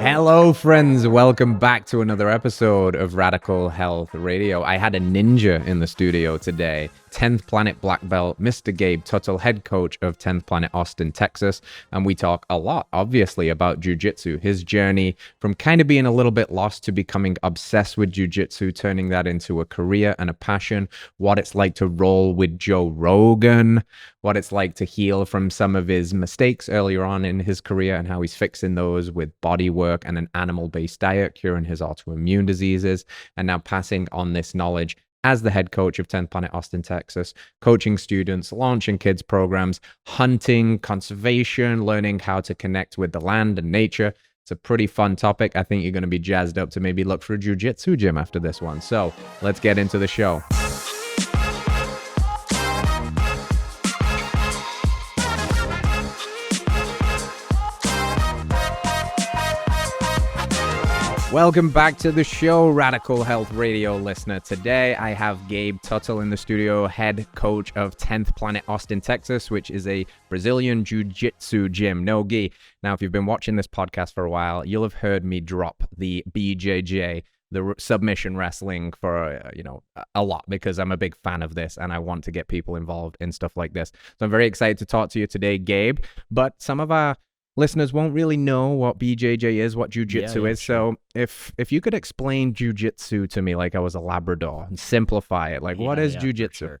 Hello, friends. Welcome back to another episode of Radical Health Radio. I had a ninja in the studio today, 10th Planet Black Belt, Mr. Gabe Tuttle, head coach of 10th Planet Austin, Texas. And we talk a lot, obviously, about Jiu Jitsu, his journey from kind of being a little bit lost to becoming obsessed with Jiu Jitsu, turning that into a career and a passion, what it's like to roll with Joe Rogan, what it's like to heal from some of his mistakes earlier on in his career and how he's fixing those with body work and an animal-based diet, curing his autoimmune diseases, and now passing on this knowledge as the head coach of 10th Planet Austin, Texas, coaching students, launching kids programs, hunting, conservation, learning how to connect with the land and nature. It's a pretty fun topic. I think you're going to be jazzed up to maybe look for a jiu-jitsu gym after this one. So let's get into the show. Welcome back to the show, Radical Health Radio listener. Today, I have Gabe Tuttle in the studio, head coach of 10th Planet Austin, Texas, which is a Brazilian Jiu-Jitsu gym, no gi. Now, if you've been watching this podcast for a while, you'll have heard me drop the BJJ, the submission wrestling for, a lot because I'm a big fan of this and I want to get people involved in stuff like this. So I'm very excited to talk to you today, Gabe, but some of our listeners won't really know what BJJ is, what Jiu-Jitsu is. Sure. So if you could explain Jiu-Jitsu to me like I was a Labrador and simplify it, like what is Jiu-Jitsu?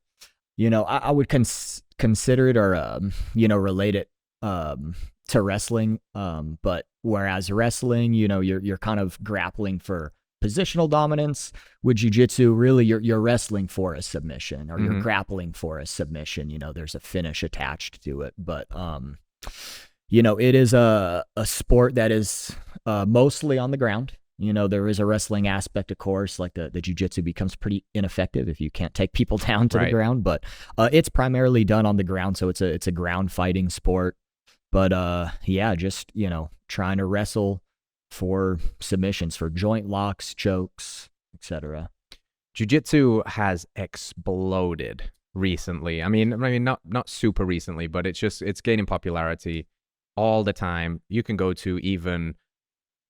Sure. I would consider it or, relate it to wrestling. But whereas wrestling, you're kind of grappling for positional dominance. With Jiu-Jitsu, really you're wrestling for a submission or you're grappling for a submission. There's a finish attached to it. But, it is a sport that is mostly on the ground. There is a wrestling aspect, of course, like the jiu-jitsu becomes pretty ineffective if you can't take people down to the ground, but it's primarily done on the ground, so it's a ground fighting sport. But just, trying to wrestle for submissions, for joint locks, chokes, etc. Jiu-jitsu has exploded recently. I mean not super recently, but it's gaining popularity all the time. You can go to even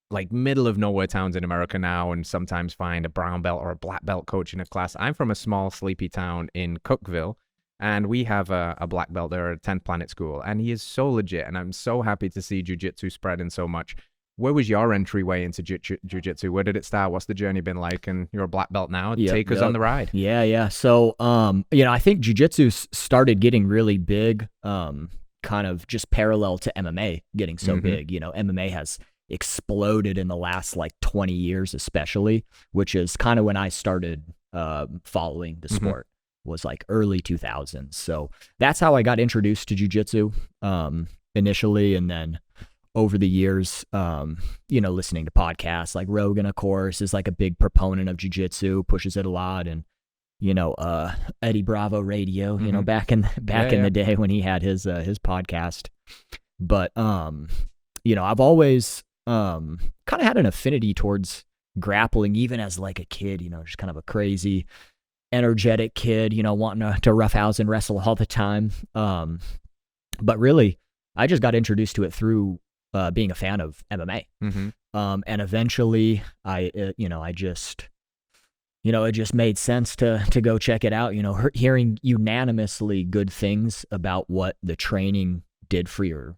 like middle of nowhere towns in America now and sometimes find a brown belt or a black belt coach in a class. I'm from a small sleepy town in Cookeville and we have a black belt there at a 10th Planet school and he is so legit and I'm so happy to see jiu-jitsu spreading so much. Where was your entryway into jiu-jitsu? Where did it start? What's the journey been like? And you're a black belt now. Take us on the ride. Yeah. So, I think jiu-jitsu started getting really big, kind of just parallel to MMA getting so big. MMA has exploded in the last like 20 years, especially, which is kind of when I started following the sport, was like early 2000s. So that's how I got introduced to jiu-jitsu initially. And then over the years, listening to podcasts like Rogan, of course, is like a big proponent of jiu-jitsu, pushes it a lot. And Eddie Bravo Radio, back in the day when he had his podcast. But, I've always kind of had an affinity towards grappling, even as like a kid, just kind of a crazy, energetic kid, wanting to roughhouse and wrestle all the time. But really, I just got introduced to it through being a fan of MMA. And eventually it just made sense to go check it out, hearing unanimously good things about what the training did for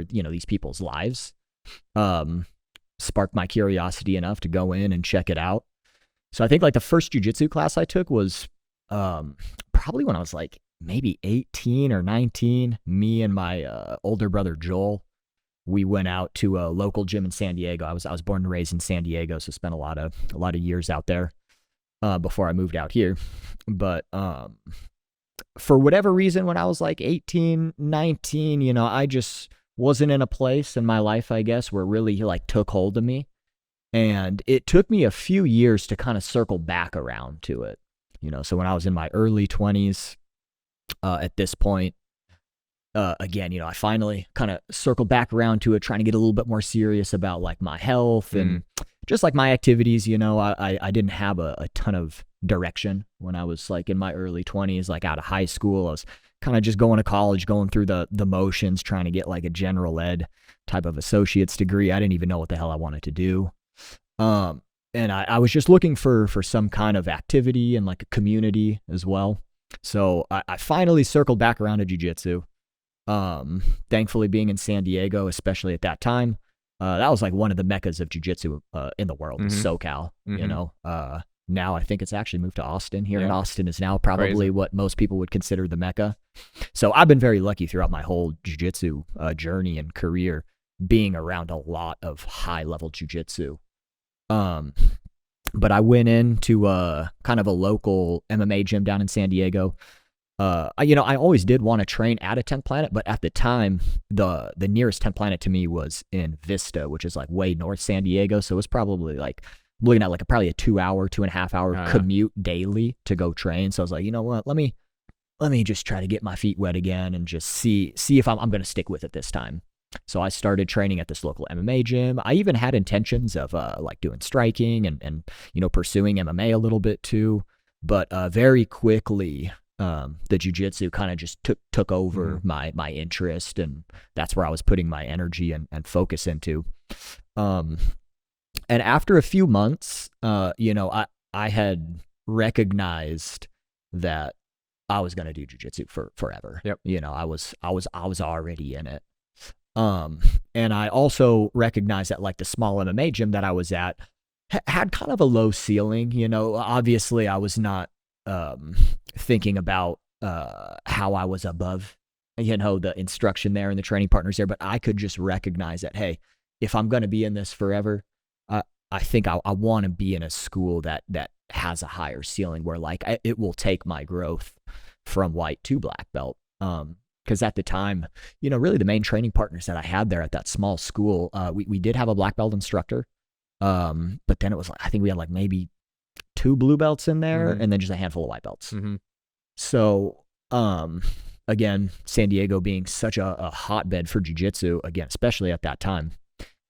these people's lives, sparked my curiosity enough to go in and check it out. So I think like the first jiu-jitsu class I took was, probably when I was like maybe 18 or 19, me and my, older brother, Joel, we went out to a local gym in San Diego. I was born and raised in San Diego, so spent a lot of years out there before I moved out here. But for whatever reason, when I was like 18, 19, I just wasn't in a place in my life, I guess, where it really like took hold of me. And it took me a few years to kind of circle back around to it. So when I was in my early 20s, at this point, again, I finally kind of circled back around to it, trying to get a little bit more serious about like my health and just like my activities. I didn't have a ton of direction when I was like in my early 20s, like out of high school. I was kind of just going to college, going through the motions, trying to get like a general ed type of associate's degree. I didn't even know what the hell I wanted to do. And I was just looking for some kind of activity and like a community as well. So I finally circled back around to jiu-jitsu. Thankfully being in San Diego, especially at that time, that was like one of the meccas of jiu-jitsu in the world, SoCal, you know. Now I think it's actually moved to Austin. Here in Austin is now probably what most people would consider the mecca. So I've been very lucky throughout my whole jiu-jitsu journey and career being around a lot of high-level jiu-jitsu. But I went into kind of a local MMA gym down in San Diego. I always did want to train at a 10th Planet, but at the time, the nearest 10th Planet to me was in Vista, which is like way north San Diego. So it was probably like looking at like probably a 2.5 hour commute daily to go train. So I was like, you know what, let me just try to get my feet wet again and just see if I'm going to stick with it this time. So I started training at this local MMA gym. I even had intentions of like doing striking and pursuing MMA a little bit too. But very quickly, the jiu-jitsu kind of just took over my interest, and that's where I was putting my energy and focus into. And after a few months, I had recognized that I was going to do jiu-jitsu for forever. Yep. I was already in it. And I also recognized that like the small MMA gym that I was at had kind of a low ceiling. Obviously I was not thinking about how I was above the instruction there and the training partners there, but I could just recognize that, hey, if I'm going to be in this forever, I think I want to be in a school that has a higher ceiling where like it will take my growth from white to black belt. Because at the time, really the main training partners that I had there at that small school, we did have a black belt instructor. But then it was like, I think we had like maybe 2 blue belts in there and then just a handful of white belts. So, again, San Diego being such a hotbed for jiu-jitsu, again, especially at that time,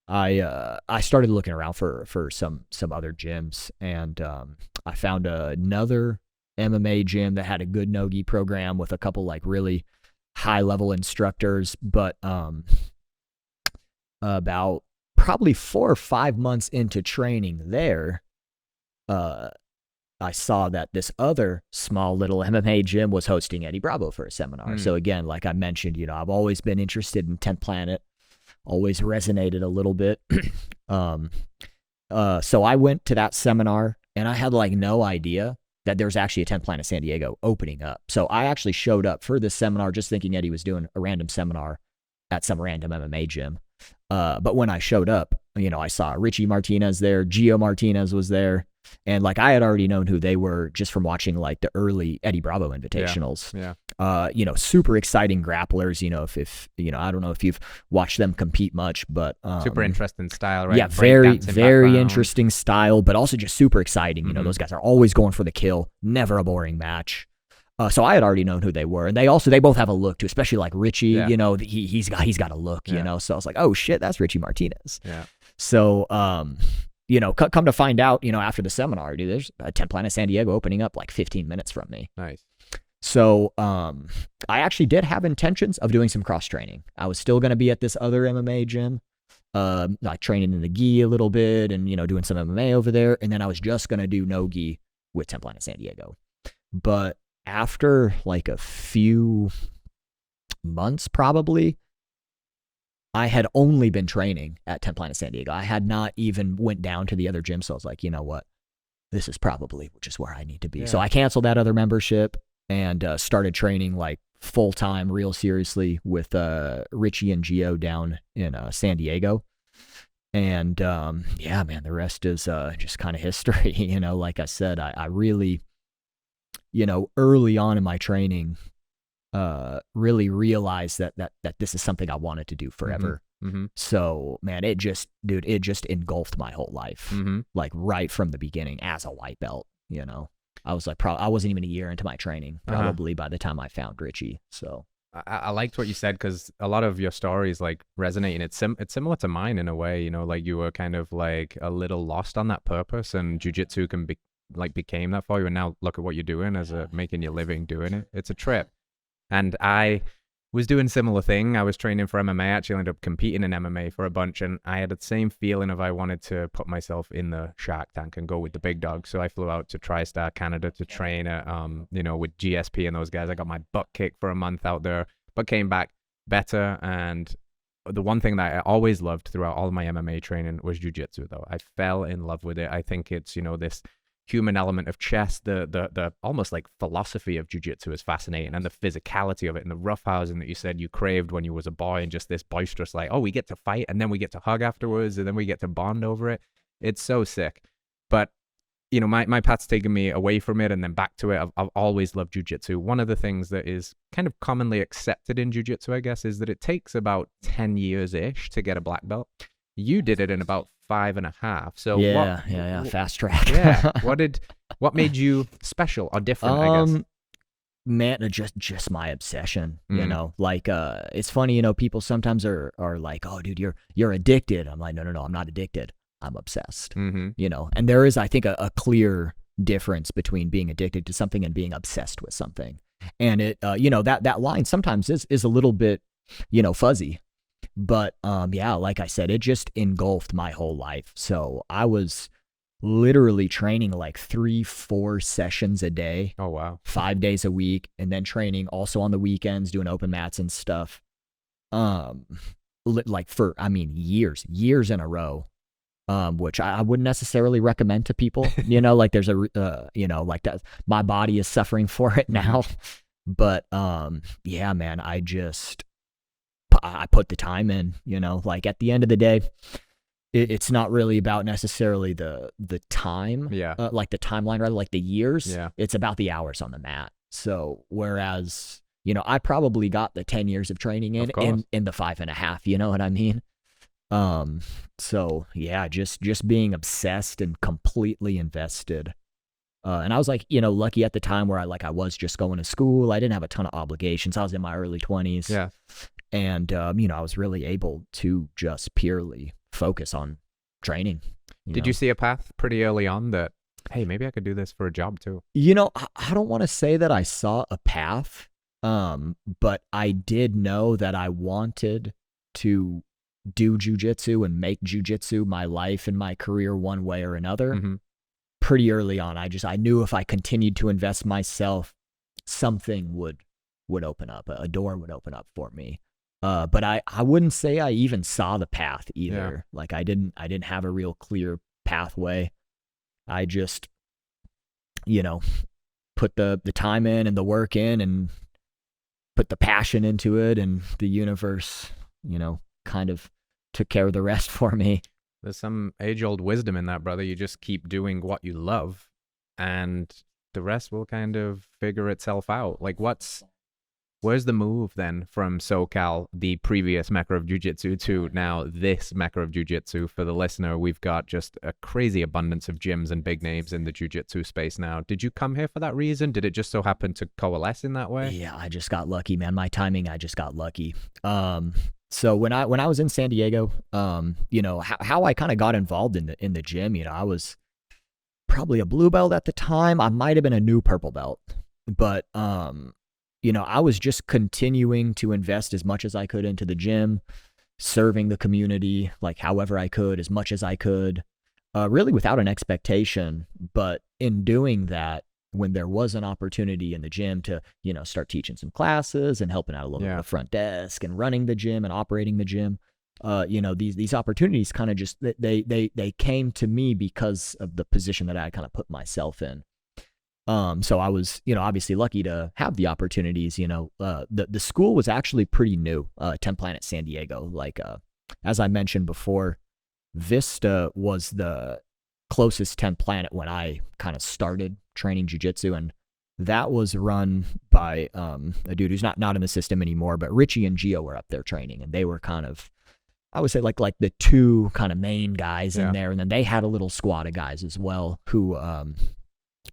I started looking around for some other gyms, and I found another MMA gym that had a good no-gi program with a couple like really high-level instructors, but about probably 4 or 5 months into training there, I saw that this other small little MMA gym was hosting Eddie Bravo for a seminar. So again, like I mentioned, I've always been interested in 10th Planet, always resonated a little bit. So I went to that seminar, and I had like no idea that there was actually a 10th Planet San Diego opening up. So I actually showed up for this seminar just thinking Eddie was doing a random seminar at some random MMA gym. But when I showed up, I saw Richie Martinez there, Gio Martinez was there. And like I had already known who they were just from watching like the early Eddie Bravo invitationals. Yeah. Super exciting grapplers. If I don't know if you've watched them compete much, but super interesting style, right? Yeah, very interesting style, but also just super exciting. Those guys are always going for the kill, never a boring match. So I had already known who they were, and they both have a look too, especially like Richie. Yeah. He's got a look. So I was like, oh shit, that's Richie Martinez. Yeah. So come to find out, after the seminar, dude, there's a 10th Planet San Diego opening up like 15 minutes from me. Nice. So I actually did have intentions of doing some cross training. I was still going to be at this other MMA gym, like training in the gi a little bit and, doing some MMA over there. And then I was just going to do no gi with 10th Planet San Diego. But after like a few months, probably, I had only been training at 10th Planet San Diego. I had not even went down to the other gym. So I was like, you know what? This is probably just where I need to be. Yeah. So I canceled that other membership and started training like full-time, real seriously with Richie and Gio down in San Diego. And yeah, man, the rest is just kind of history. Like I said, I really, early on in my training, really realized that this is something I wanted to do forever. So man, it just engulfed my whole life, like right from the beginning as a white belt. I was like, I wasn't even a year into my training, probably by the time I found Richie. So I liked what you said, because a lot of your stories like resonate, and it's similar to mine in a way. Like you were kind of like a little lost on that purpose, and jiu-jitsu became that for you, and now look at what you're doing as making your living doing it. It's a trip. And I was doing similar thing. I was training for MMA. I actually ended up competing in MMA for a bunch, and I had the same feeling of I wanted to put myself in the Shark Tank and go with the big dogs. So I flew out to TriStar Canada to train at, with GSP and those guys. I got my butt kicked for a month out there, but came back better. And the one thing that I always loved throughout all of my MMA training was Jiu Jitsu, though. I fell in love with it. I think it's, this human element of chess, the almost like philosophy of jiu-jitsu is fascinating, and the physicality of it, and the roughhousing that you said you craved when you was a boy, and just this boisterous, like, oh, we get to fight and then we get to hug afterwards and then we get to bond over it. It's so sick. But my path's taken me away from it and then back to it. I've always loved jiu-jitsu. One of the things that is kind of commonly accepted in jiu-jitsu, I guess, is that it takes about 10 years-ish to get a black belt. You did it in about 5.5. So yeah, fast track. Yeah. What made you special or different, I guess? Man, just my obsession, like, it's funny, people sometimes are like, oh dude, you're addicted. I'm like, no, I'm not addicted. I'm obsessed, and there is, I think, a clear difference between being addicted to something and being obsessed with something. And it, that line sometimes is a little bit, fuzzy. But like I said, it just engulfed my whole life. So I was literally training like 3-4 sessions a day. Oh, wow. 5 days a week, and then training also on the weekends, doing open mats and stuff. Like for, years in a row. Which I wouldn't necessarily recommend to people, like there's a, like that, my body is suffering for it now. But man, I put the time in, like at the end of the day, it's not really about necessarily the time, like the timeline, rather like the years. Yeah. It's about the hours on the mat. So whereas, I probably got the 10 years of training in the 5.5, you know what I mean? So yeah, just being obsessed and completely invested. And I was like, lucky at the time where I was just going to school. I didn't have a ton of obligations. I was in my early 20s. Yeah. And, I was really able to just purely focus on training. Did you see a path pretty early on that, hey, maybe I could do this for a job too? I don't want to say that I saw a path, but I did know that I wanted to do jujitsu and make jujitsu my life and my career one way or another. Mm-hmm. Pretty early on. I knew if I continued to invest myself, something would open up, a door would open up for me. But I wouldn't say I even saw the path either. Yeah. Like I didn't have a real clear pathway. I just, put the time in and the work in and put the passion into it, and the universe, kind of took care of the rest for me. There's some age-old wisdom in that, brother. You just keep doing what you love, and the rest will kind of figure itself out. Like, where's the move then from SoCal, the previous Mecca of Jiu-Jitsu, to now this Mecca of Jiu-Jitsu? For the listener, we've got just a crazy abundance of gyms and big names in the Jiu-Jitsu space now. Did you come here for that reason? Did it just so happen to coalesce in that way? Yeah, I just got lucky, man. My timing, I just got lucky. So when I was in San Diego, how I kind of got involved in the gym, I was probably a blue belt at the time. I might have been a new purple belt, but I was just continuing to invest as much as I could into the gym, serving the community, like however I could, as much as I could, really without an expectation. But in doing that, when there was an opportunity in the gym to, start teaching some classes and helping out a little bit at the front desk and running the gym and operating the gym, these opportunities kind of just, they came to me because of the position that I kind of put myself in. So I was, obviously lucky to have the opportunities. The school was actually pretty new, 10 Planet San Diego. Like, as I mentioned before, Vista was the closest 10 Planet when I kind of started training jiu-jitsu, and that was run by a dude who's not in the system anymore, but Richie and Gio were up there training, and they were kind of, I would say, like the two kind of main guys in there, and then they had a little squad of guys as well who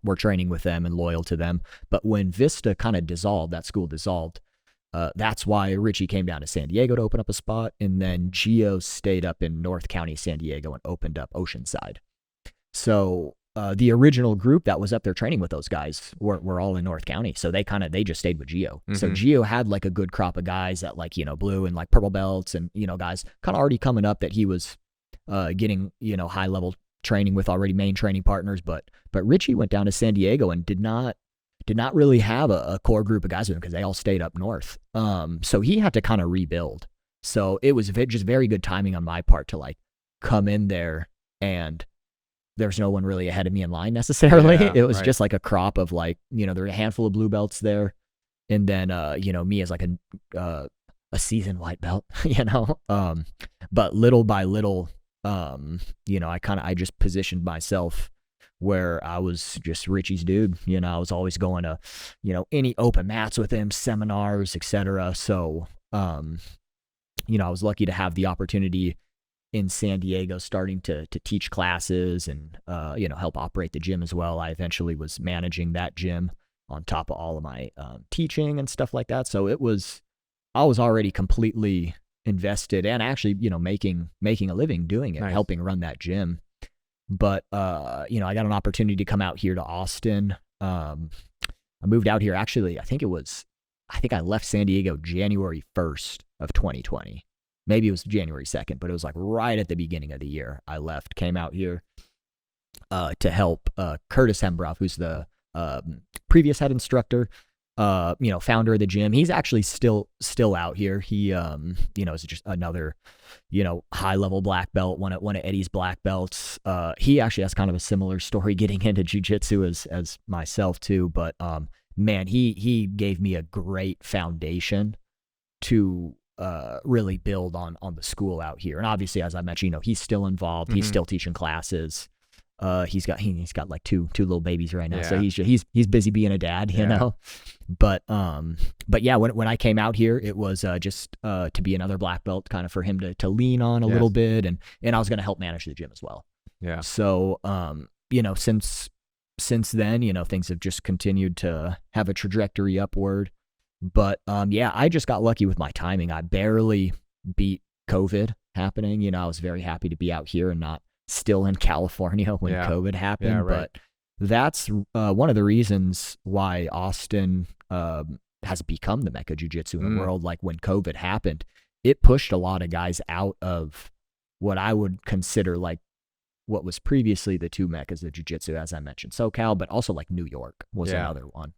were training with them and loyal to them. But when Vista kind of dissolved, that school dissolved, that's why Richie came down to San Diego to open up a spot, and then Gio stayed up in North County, San Diego, and opened up Oceanside. So the original group that was up there training with those guys were all in North County. So they just stayed with Gio. So Gio had like a good crop of guys that like, blue and like purple belts and, guys kind of already coming up that he was getting, high level training with already, main training partners. But Richie went down to San Diego and did not really have a core group of guys with him because they all stayed up north. So he had to kind of rebuild. So it was just very good timing on my part to like come in there, and there's no one really ahead of me in line necessarily. Yeah, it was just like a crop of like, there were a handful of blue belts there. And then, me as like a seasoned white belt, but little by little, I just positioned myself where I was just Richie's dude. I was always going to, any open mats with him, seminars, etc. So, I was lucky to have the opportunity in San Diego starting to teach classes and, help operate the gym as well. I eventually was managing that gym on top of all of my teaching and stuff like that. So I was already completely invested and actually, making a living doing it, helping run that gym. But, I got an opportunity to come out here to Austin. I moved out here actually, I think I left San Diego January 1st of 2020. Maybe it was January 2nd, but it was like right at the beginning of the year I left, came out here to help Curtis Hembrov, who's the previous head instructor, founder of the gym. He's actually still out here. He, is just another, high level black belt, one of Eddie's black belts. He actually has kind of a similar story getting into jiu-jitsu as myself too. But, man, he gave me a great foundation to really build on the school out here. And obviously, as I mentioned, he's still involved. He's still teaching classes. He's got like two little babies right now. Yeah. So he's busy being a dad, you know. But yeah, when I came out here, it was just to be another black belt, kind of for him to lean on a little bit, and I was going to help manage the gym as well. Yeah. So since then, things have just continued to have a trajectory upward. But I just got lucky with my timing. I barely beat COVID happening. I was very happy to be out here and not still in California when COVID happened. Yeah, right. But that's one of the reasons why Austin has become the Mecca Jiu-Jitsu in the world. Like when COVID happened, it pushed a lot of guys out of what I would consider like what was previously the two Meccas of Jiu-Jitsu, as I mentioned, SoCal, but also like New York was another one.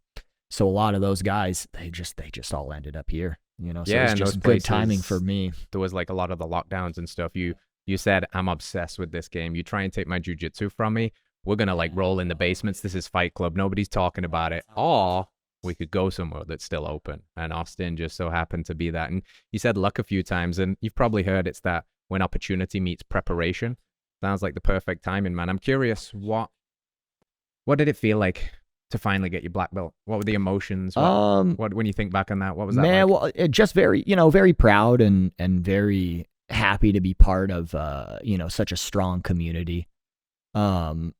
So a lot of those guys, they just all ended up here, So it's just good timing for me. There was like a lot of the lockdowns and stuff. You said, I'm obsessed with this game. You try and take my jiu-jitsu from me, we're going to like roll in the basements. This is Fight Club. Nobody's talking about it. Or we could go somewhere that's still open. And Austin just so happened to be that. And you said luck a few times, and you've probably heard it's that when opportunity meets preparation. Sounds like the perfect timing, man. I'm curious, what did it feel like to finally get your black belt? What were the emotions? What when you think back on that, what was that like? Well, it just very proud and very happy to be part of such a strong community. I'm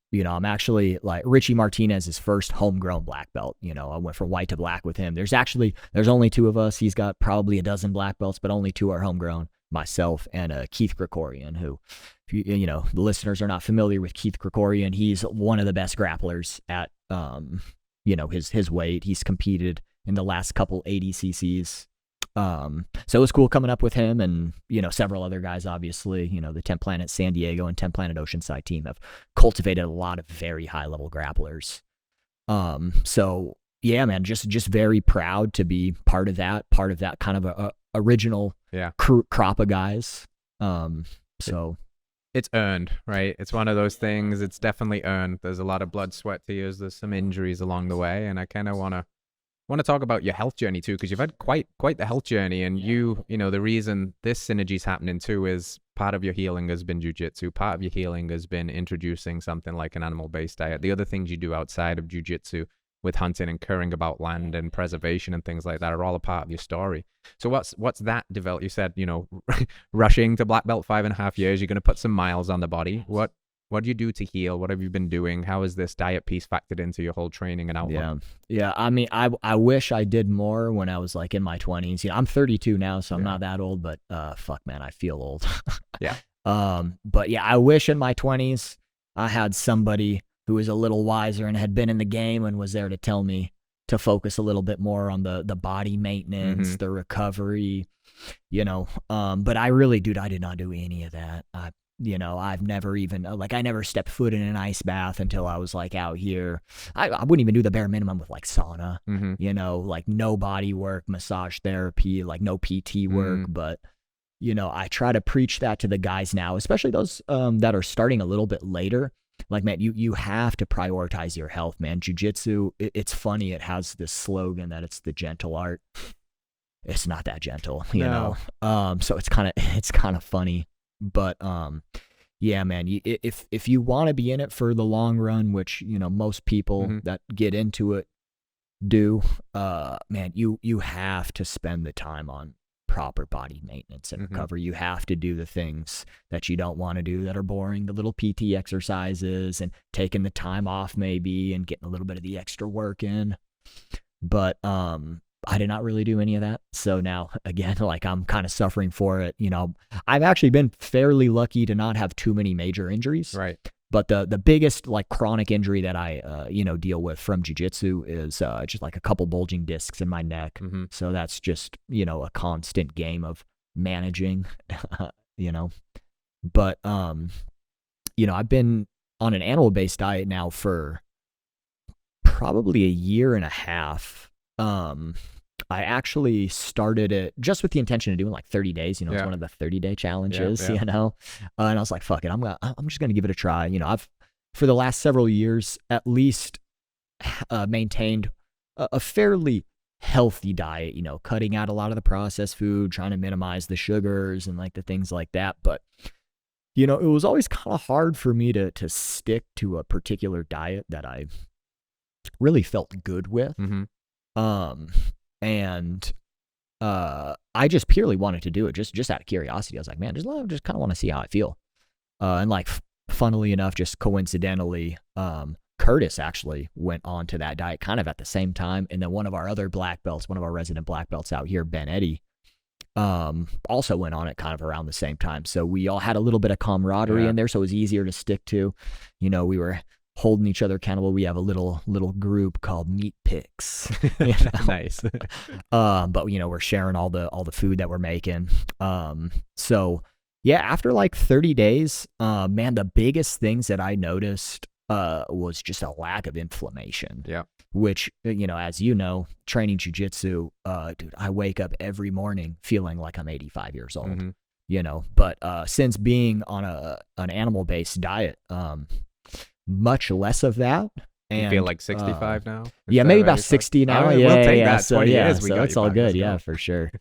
actually like Richie Martinez's first homegrown black belt. I went from white to black with him. There's only two of us. He's got probably a dozen black belts, but only two are homegrown. Myself and Keith Krikorian, who, if the listeners are not familiar with Keith Krikorian, he's one of the best grapplers at his weight. He's competed in the last couple ADCCs. So it was cool coming up with him and, several other guys, obviously. The 10 Planet San Diego and 10 Planet Oceanside team have cultivated a lot of very high level grapplers. So yeah, man, just very proud to be part of that kind of a original crop of guys. So it's earned, right? It's one of those things. It's definitely earned. There's a lot of blood, sweat, tears. There's some injuries along the way, and I kind of want to talk about your health journey too, because you've had quite the health journey, and the reason this synergy is happening too is part of your healing has been jiu-jitsu. Part of your healing has been introducing something like an animal-based diet. The other things you do outside of jiu-jitsu with hunting and caring about land and preservation and things like that are all a part of your story. So what's that developed? You said, rushing to black belt 5.5 years, you're going to put some miles on the body. What do you do to heal? What have you been doing? How has this diet piece factored into your whole training and outlook? Yeah. I mean, I wish I did more when I was like in my 20s. I'm 32 now, so I'm not that old, but fuck, man, I feel old. Yeah. But yeah, I wish in my 20s I had somebody who was a little wiser and had been in the game and was there to tell me to focus a little bit more on the body maintenance, the recovery, but I really, dude, I did not do any of that. I've never even, I never stepped foot in an ice bath until I was like out here. I wouldn't even do the bare minimum with like sauna, like no body work, massage therapy, like no PT work. But, I try to preach that to the guys now, especially those that are starting a little bit later. Like, man, you have to prioritize your health, man. Jiu-Jitsu, it's funny. It has this slogan that it's the gentle art. It's not that gentle, you know? So it's kind of funny, but, yeah, man, if you want to be in it for the long run, which, most people that get into it do, man, you have to spend the time on proper body maintenance and recovery. You have to do the things that you don't want to do that are boring, the little PT exercises and taking the time off maybe and getting a little bit of the extra work in. But I did not really do any of that. So now, again, like I'm kind of suffering for it. I've actually been fairly lucky to not have too many major injuries. Right. But the biggest like chronic injury that I deal with from jiu-jitsu is just like a couple bulging discs in my neck. So that's just a constant game of managing, But I've been on an animal-based diet now for probably a year and a half. I actually started it just with the intention of doing like 30 days. It's one of the 30-day challenges, and I was like, fuck it. I'm just going to give it a try. I've, for the last several years, at least maintained a fairly healthy diet, cutting out a lot of the processed food, trying to minimize the sugars and like the things like that. But, it was always kind of hard for me to stick to a particular diet that I really felt good with. And I just purely wanted to do it just out of curiosity. I was like, man, just kind of want to see how I feel. And like, funnily enough, just coincidentally, Curtis actually went on to that diet kind of at the same time. And then one of our other black belts, one of our resident black belts out here, Ben Eddy, also went on it kind of around the same time. So we all had a little bit of camaraderie in there. So it was easier to stick to. We were holding each other accountable. We have a little group called Meat Picks. Nice. But we're sharing all the food that we're making. So yeah, after like 30 days, man, the biggest things that I noticed was just a lack of inflammation. Yeah. Which, as training jiu-jitsu, dude, I wake up every morning feeling like I'm 85 years old. But since being on an animal-based diet, much less of that. And, you feel like 65 now? Yeah, maybe about 60 now. We'll take that. So 20 years, so it's all good. Yeah, for sure.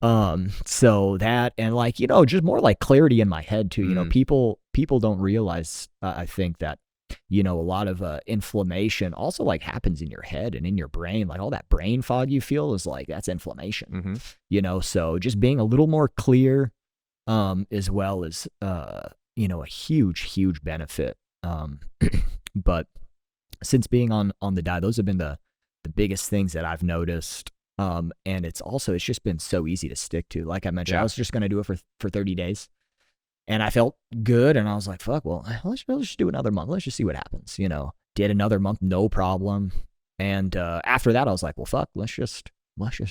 So that, and like, just more like clarity in my head too. People don't realize, I think that, a lot of inflammation also like happens in your head and in your brain. Like all that brain fog you feel is like, that's inflammation, so just being a little more clear, as well as, a huge benefit. But since being on the diet, those have been the biggest things that I've noticed. And it's just been so easy to stick to. Like I mentioned, I was just going to do it for 30 days and I felt good. And I was like, fuck, well, let's just do another month. Let's just see what happens. Did another month, no problem. And, after that, I was like, well, fuck, let's just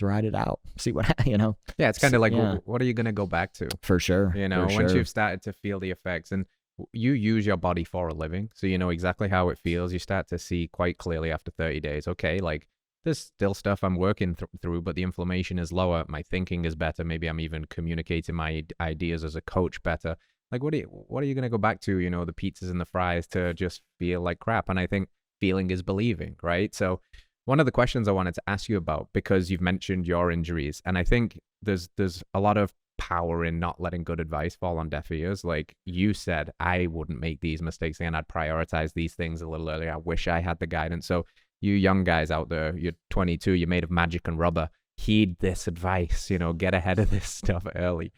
ride it out. See what, Yeah. It's kind of like, what are you going to go back to? For sure. Once you've started to feel the effects, and you use your body for a living, so you know exactly how it feels. You start to see quite clearly after 30 days, okay, like there's still stuff I'm working through, but the inflammation is lower. My thinking is better. Maybe I'm even communicating my ideas as a coach better. Like, what are you going to go back to, the pizzas and the fries to just feel like crap? And I think feeling is believing, right? So one of the questions I wanted to ask you about, because you've mentioned your injuries, and I think there's a lot of power in not letting good advice fall on deaf ears. Like you said, I wouldn't make these mistakes again. I'd prioritize these things a little earlier. I wish I had the guidance. So you young guys out there, you're 22, you're made of magic and rubber, heed this advice, get ahead of this stuff early.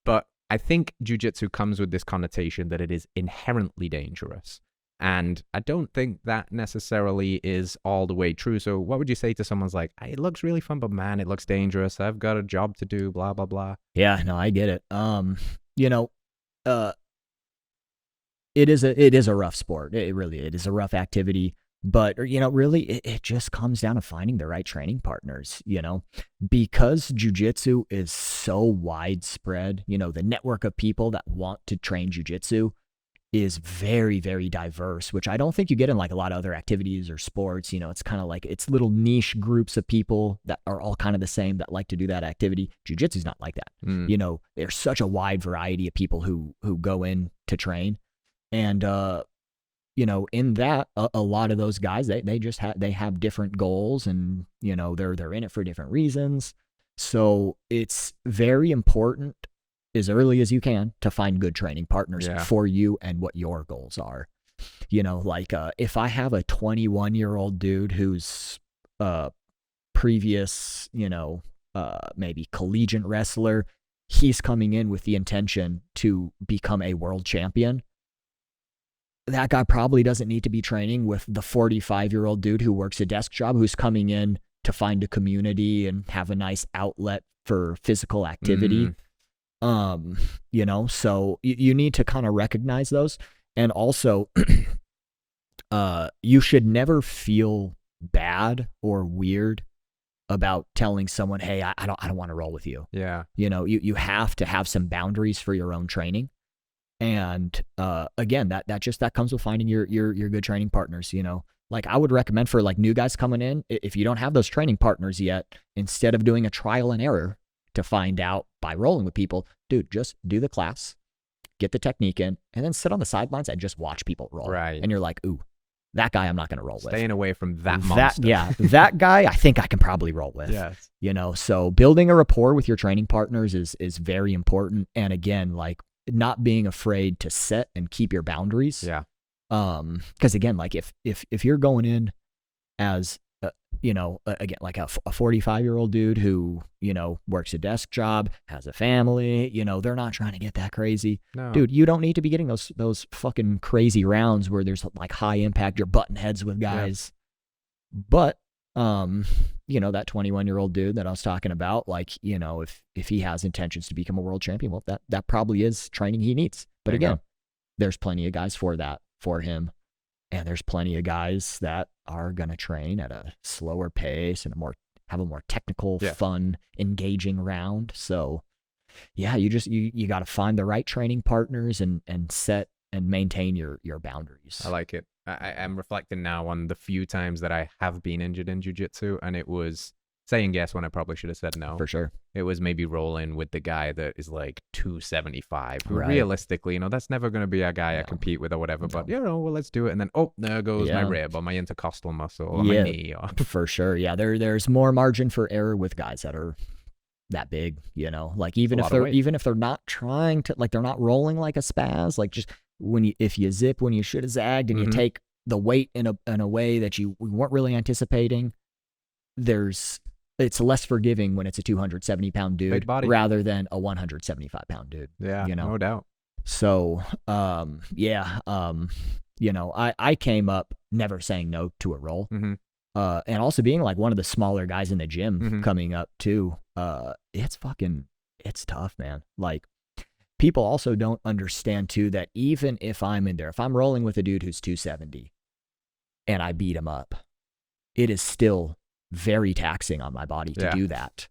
But I think jiu-jitsu comes with this connotation that it is inherently dangerous. And I don't think that necessarily is all the way true. So what would you say to someone's like, it looks really fun, but man, it looks dangerous. I've got a job to do, blah, blah, blah. Yeah, no, I get it. it is a rough sport. It is a rough activity. But, really, it just comes down to finding the right training partners, because jiu-jitsu is so widespread, the network of people that want to train jiu-jitsu is very, very diverse, which I don't think you get in like a lot of other activities or sports. It's kind of like it's little niche groups of people that are all kind of the same that like to do that activity. Jiu-jitsu is not like that. There's such a wide variety of people who go in to train. And, in that, a lot of those guys, they have different goals, and, they're in it for different reasons. So it's very important as early as you can to find good training partners for you and what your goals are. If I have a 21-year-old dude who's previous, maybe collegiate wrestler, he's coming in with the intention to become a world champion. That guy probably doesn't need to be training with the 45-year-old dude who works a desk job, who's coming in to find a community and have a nice outlet for physical activity. So you need to kind of recognize those. And also, you should never feel bad or weird about telling someone, hey, I don't want to roll with you. Yeah. You have to have some boundaries for your own training. And again, that comes with finding your good training partners. Like I would recommend for like new guys coming in, if you don't have those training partners yet, instead of doing a trial and error to find out by rolling with people, dude, just do the class, get the technique in, and then sit on the sidelines and just watch people roll. Right. And you're like, ooh, that guy I'm not going to roll with. Staying away from that monster. That guy I think I can probably roll with. Yes. So building a rapport with your training partners is very important. And again, like not being afraid to set and keep your boundaries. Yeah. Because again, like if you're going in as again, like a 45-year-old dude who, works a desk job, has a family, they're not trying to get that crazy. No. Dude, you don't need to be getting those fucking crazy rounds where there's like high impact, you're butting heads with guys. Yeah. But, that 21-year-old dude that I was talking about, like, if he has intentions to become a world champion, well, that probably is training he needs. But again, there's plenty of guys for him. And there's plenty of guys that are going to train at a slower pace and have a more technical, fun, engaging round. So yeah, you got to find the right training partners and set and maintain your boundaries. I like it. I'm reflecting now on the few times that I have been injured in jiu-jitsu, and it was saying yes when I probably should have said no. For sure. It was maybe rolling with the guy that is like 275, who realistically, that's never going to be a guy I compete with or whatever, but well, let's do it. And then, there goes my rib or my intercostal muscle or my knee. For sure. Yeah. There's more margin for error with guys that are that big, like even if they're not trying to, like they're not rolling like a spaz, like just if you zip when you should have zagged and you take the weight in a way that we weren't really anticipating, it's less forgiving when it's a 270-pound dude rather than a 175-pound dude. Yeah, no doubt. So, I came up never saying no to a roll. And also being like one of the smaller guys in the gym coming up too. It's tough, man. Like people also don't understand too that even if I'm in there, if I'm rolling with a dude who's 270 and I beat him up, it is still very taxing on my body to do that,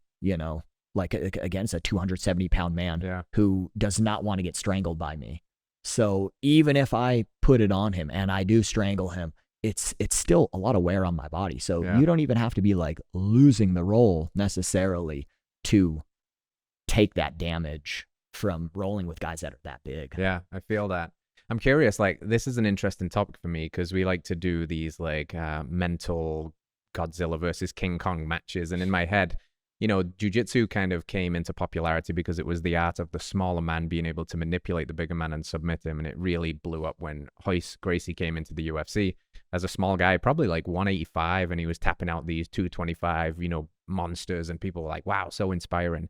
like against a 270-pound man who does not want to get strangled by me. So even if I put it on him and I do strangle him, it's still a lot of wear on my body. So you don't even have to be like losing the roll necessarily to take that damage from rolling with guys that are that big. Yeah, I feel that. I'm curious, like this is an interesting topic for me because we like to do these like mental Godzilla versus King Kong matches. And in my head, jiu-jitsu kind of came into popularity because it was the art of the smaller man being able to manipulate the bigger man and submit him. And it really blew up when Royce Gracie came into the UFC as a small guy, probably like 185, and he was tapping out these 225, monsters, and people were like, wow, so inspiring.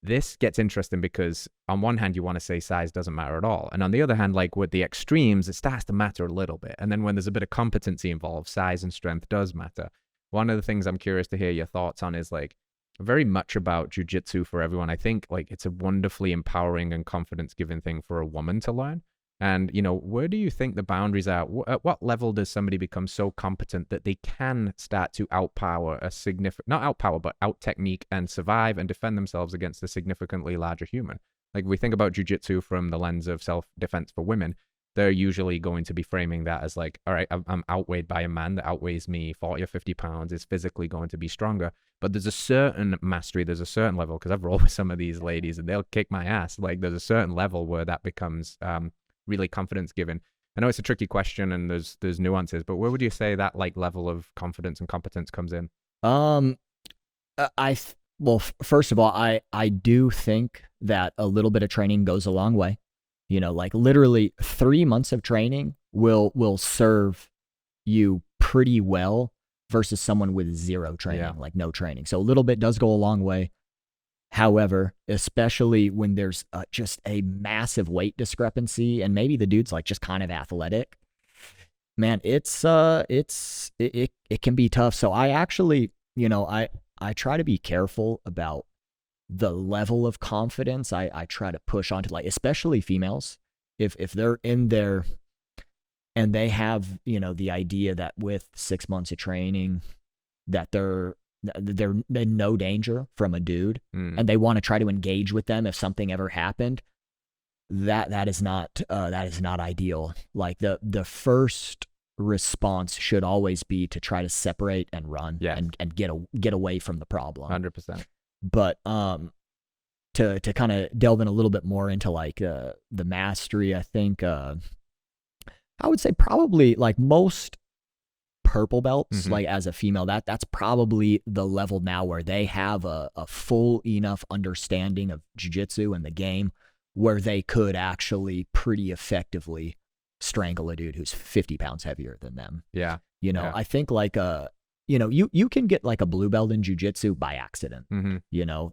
This gets interesting because on one hand, you want to say size doesn't matter at all. And on the other hand, like with the extremes, it starts to matter a little bit. And then when there's a bit of competency involved, size and strength does matter. One of the things I'm curious to hear your thoughts on is like very much about jiu-jitsu for everyone. I think like it's a wonderfully empowering and confidence-giving thing for a woman to learn. And, where do you think the boundaries are? At what level does somebody become so competent that they can start to outpower not outpower, but out technique and survive and defend themselves against a significantly larger human? Like, if we think about Jiu Jitsu from the lens of self-defense for women, they're usually going to be framing that as like, all right, I'm outweighed by a man that outweighs me 40 or 50 pounds, is physically going to be stronger. But there's a certain mastery, there's a certain level, because I've rolled with some of these ladies and they'll kick my ass. Like, there's a certain level where that becomes really confidence giving. I know it's a tricky question and there's nuances, but where would you say that like level of confidence and competence comes in? First of all, I do think that a little bit of training goes a long way. Like literally 3 months of training will serve you pretty well versus someone with zero training, like no training. So a little bit does go a long way. However, especially when there's just a massive weight discrepancy and maybe the dude's like just kind of athletic, man, it can be tough. So I actually, I try to be careful about the level of confidence I try to push onto, like, especially females, if they're in there and they have, the idea that with 6 months of training that they're in no danger from a dude and they want to try to engage with them if something ever happened, that is not ideal. Like the first response should always be to try to separate and run and get away from the problem. 100%. But to kind of delve in a little bit more into like the mastery, I think I would say probably like most purple belts, like as a female, that's probably the level now where they have a full enough understanding of jiu-jitsu and the game where they could actually pretty effectively strangle a dude who's 50 pounds heavier than them. Yeah. I think like you can get like a blue belt in jiu-jitsu by accident,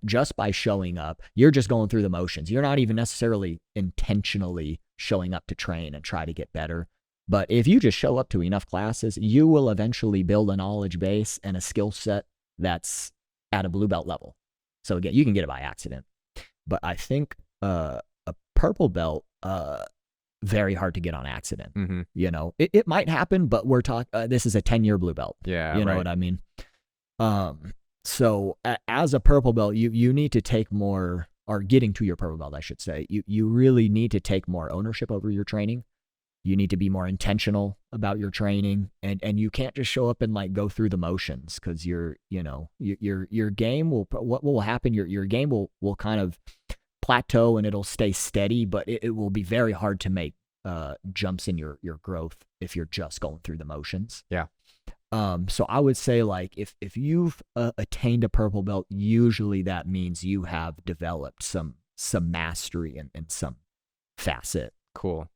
just by showing up. You're just going through the motions. You're not even necessarily intentionally showing up to train and try to get better. But if you just show up to enough classes, you will eventually build a knowledge base and a skill set that's at a blue belt level. So again, you can get it by accident. But I think a purple belt, very hard to get on accident. It might happen, but we're talking, this is a 10-year blue belt. Yeah. You know what I mean? So as a purple belt, you need to take more, or getting to your purple belt, I should say, you really need to take more ownership over your training. You need to be more intentional about your training, and you can't just show up and like go through the motions, because your game will, what will happen, your game will kind of plateau and it'll stay steady, but it will be very hard to make jumps in your growth if you're just going through the motions. Yeah. So I would say like if you've attained a purple belt, usually that means you have developed some mastery in some facet. Cool.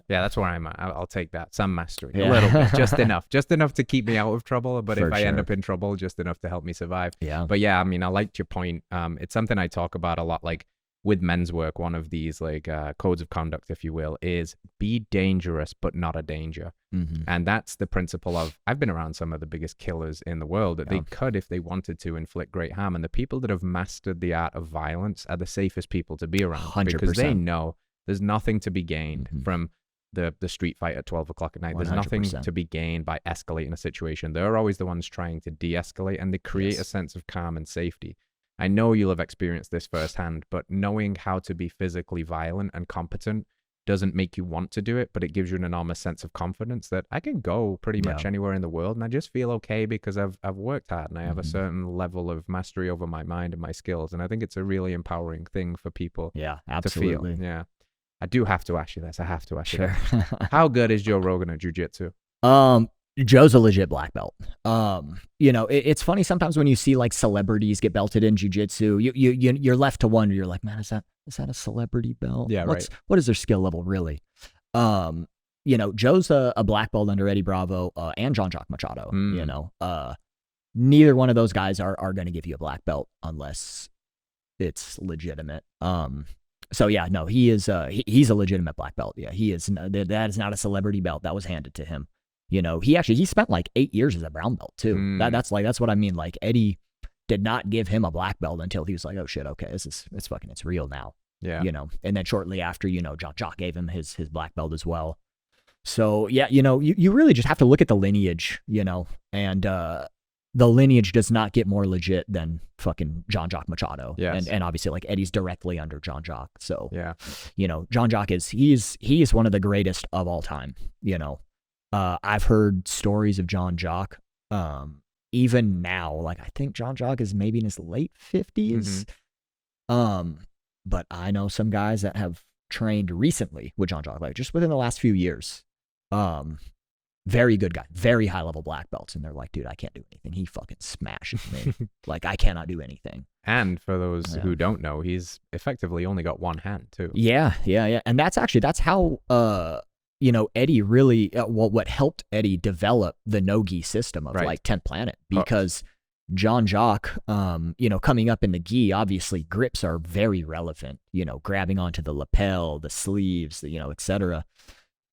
Yeah, that's where I'm at. I'll take that. Some mastery. A little bit. Just enough to keep me out of trouble. But if I end up in trouble, just enough to help me survive. Yeah. But yeah, I mean, I liked your point. It's something I talk about a lot. Like with men's work, one of these like codes of conduct, if you will, is be dangerous, but not a danger. And that's the principle of, I've been around some of the biggest killers in the world that they could, if they wanted to, inflict great harm. And the people that have mastered the art of violence are the safest people to be around 100%. Because they know there's nothing to be gained from the street fight at 12 o'clock at night. 100%. There's nothing to be gained by escalating a situation. They're always the ones trying to de-escalate, and they create a sense of calm and safety. I know you'll have experienced this firsthand, but knowing how to be physically violent and competent doesn't make you want to do it, but it gives you an enormous sense of confidence that I can go pretty much anywhere in the world and I just feel okay because I've worked hard and I have a certain level of mastery over my mind and my skills. And I think it's a really empowering thing for people to feel. Yeah. I do have to ask you this. I have to ask you this. How good is Joe Rogan at jiu-jitsu? Joe's a legit black belt. It's funny sometimes when you see like celebrities get belted in jiu-jitsu, you're left to wonder. You're like, man, is that a celebrity belt? Yeah, right. What is their skill level really? Joe's a black belt under Eddie Bravo and Jean-Jacques Machado. Neither one of those guys are going to give you a black belt unless it's legitimate. So yeah, no, he is. He's a legitimate black belt. Yeah, he is. That is not a celebrity belt. That was handed to him. He spent like 8 years as a brown belt too. That's what I mean. Like Eddie did not give him a black belt until he was like, oh shit, okay, it's real now. Yeah. You know, and then shortly after, you know, Jock gave him his black belt as well. So yeah, you know, you really just have to look at the lineage, you know, and the lineage does not get more legit than fucking John Jock Machado. Yes. And obviously like Eddie's directly under John Jock. So Yeah. you know, John Jock he is one of the greatest of all time, you know. I've heard stories of John Jock, even now, like I think John Jock is maybe in his late 50s. But I know some guys that have trained recently with John Jock, like just within the last few years. Very good guy, very high level black belts. And they're like, dude, I can't do anything. He fucking smashes me. Like I cannot do anything. And for those who don't know, he's effectively only got one hand too. Yeah. And that's how, you know, Eddie really, what helped Eddie develop the no-gi system of like 10th Planet, because John Jock, you know, coming up in the gi, obviously grips are very relevant, you know, grabbing onto the lapel, the sleeves, you know, etc.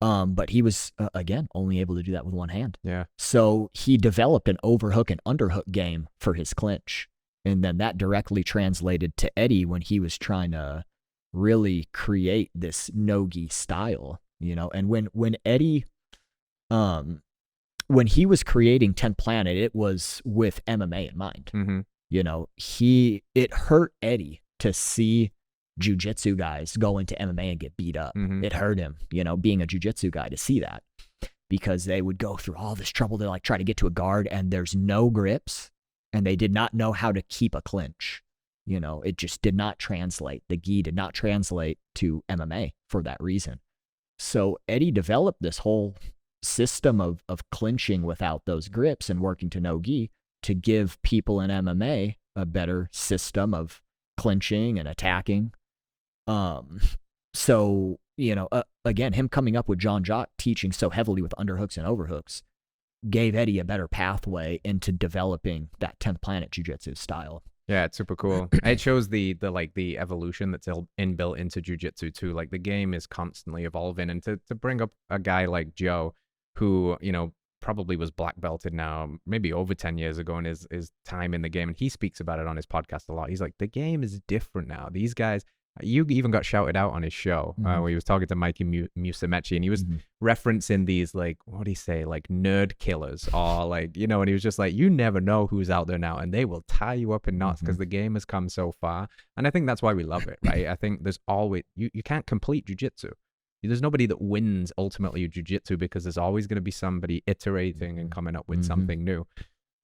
But he was, again, only able to do that with one hand. Yeah. So he developed an overhook and underhook game for his clinch. And then that directly translated to Eddie when he was trying to really create this no-gi style, you know. And when Eddie, when he was creating 10th Planet, it was with MMA in mind. Mm-hmm. You know, it hurt Eddie to see Jiu Jitsu guys go into MMA and get beat up. Mm-hmm. It hurt him, you know, being a Jiu Jitsu guy, to see that, because they would go through all this trouble to like try to get to a guard and there's no grips and they did not know how to keep a clinch. You know, it just did not translate. The gi did not translate to MMA for that reason. So Eddie developed this whole system of clinching without those grips and working to no gi to give people in MMA a better system of clinching and attacking. So, you know, again, him coming up with John Jock teaching so heavily with underhooks and overhooks gave Eddie a better pathway into developing that 10th Planet jiu-jitsu style. Yeah, it's super cool. It shows the evolution that's inbuilt into jiu-jitsu too. Like the game is constantly evolving, and to bring up a guy like Joe, who, you know, probably was black belted now, maybe over 10 years ago in his time in the game, and he speaks about it on his podcast a lot. He's like, the game is different now. These guys, you even got shouted out on his show where he was talking to Mikey Musumeci, and he was referencing these, like, what do you say, like nerd killers, or like, you know, and he was just like, you never know who's out there now, and they will tie you up in knots because the game has come so far. And I think that's why we love it, right? I think there's always, you can't complete jiu-jitsu. There's nobody that wins ultimately jiu-jitsu, because there's always going to be somebody iterating and coming up with something new.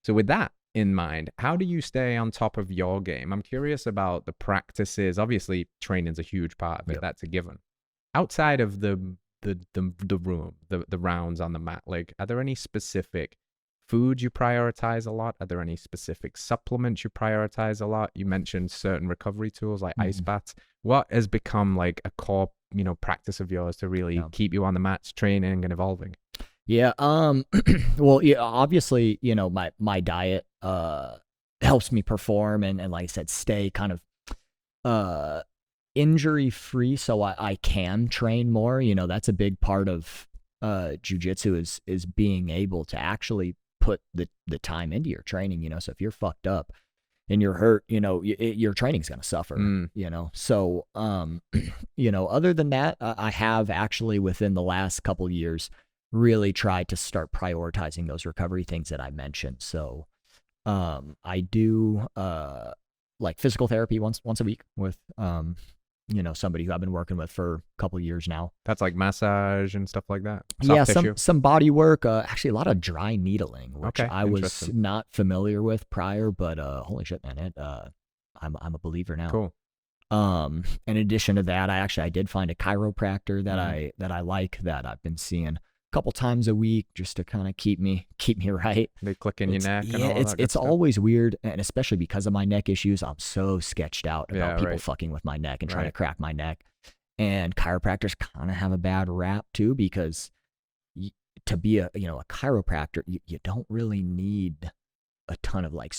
So with that in mind, how do you stay on top of your game? I'm curious about the practices. Obviously, training's a huge part of it. Yep. That's a given. Outside of the room, the rounds on the mat, like, are there any specific foods you prioritize a lot? Are there any specific supplements you prioritize a lot? You mentioned certain recovery tools like ice baths. What has become like a core, you know, practice of yours to really keep you on the mats, training and evolving? Yeah. Well, yeah, obviously, you know, my diet, helps me perform and like I said, stay kind of, injury free. So I can train more. You know, that's a big part of, jiu-jitsu is being able to actually put the time into your training, you know. So if you're fucked up and you're hurt, you know, your training's going to suffer, you know? So, you know, other than that, I have actually within the last couple of years really tried to start prioritizing those recovery things that I mentioned. So, I do, like physical therapy once a week with, you know, somebody who I've been working with for a couple of years now. That's like massage and stuff like that? Soft tissue? some body work, actually a lot of dry needling, which I was not familiar with prior, but holy shit, man, I'm a believer now. Cool. In addition to that, I did find a chiropractor that I like, that I've been seeing a couple times a week just to kind of keep me right. They click in your neck. Yeah, and it's always weird, and especially because of my neck issues, I'm so sketched out about people fucking with my neck and trying to crack my neck. And chiropractors kind of have a bad rap too, because to be a chiropractor, you don't really need a ton of like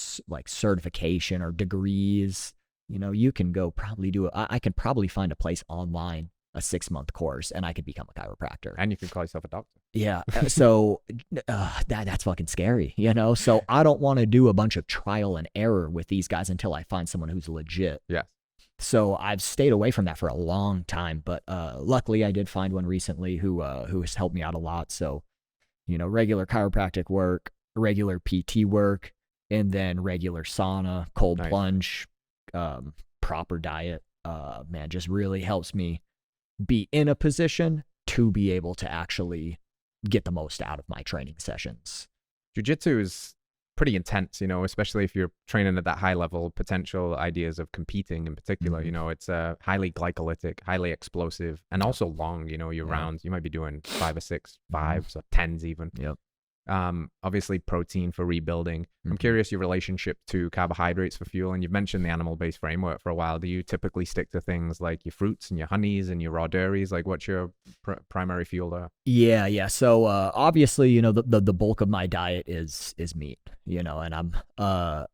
certification or degrees. You know, you can go probably I can probably find a place online, a 6-month course, and I could become a chiropractor. And you can call yourself a doctor. Yeah. So that's fucking scary, you know? So I don't want to do a bunch of trial and error with these guys until I find someone who's legit. Yes. So I've stayed away from that for a long time, but luckily I did find one recently who has helped me out a lot. So, regular chiropractic work, regular PT work, and then regular sauna, cold plunge, proper diet, man, just really helps me be in a position to be able to actually get the most out of my training sessions. Jiu-Jitsu is pretty intense, especially if you're training at that high level. Potential ideas of competing in particular, it's highly glycolytic, highly explosive, and also long. Your rounds, you might be doing 5 or 6, 5s or 10s even. Yep. Obviously protein for rebuilding. I'm curious your relationship to carbohydrates for fuel, and you've mentioned the animal-based framework for a while. Do you typically stick to things like your fruits and your honeys and your raw dairies? Like, what's your primary fuel there? Yeah. So obviously, the bulk of my diet is meat, and I'm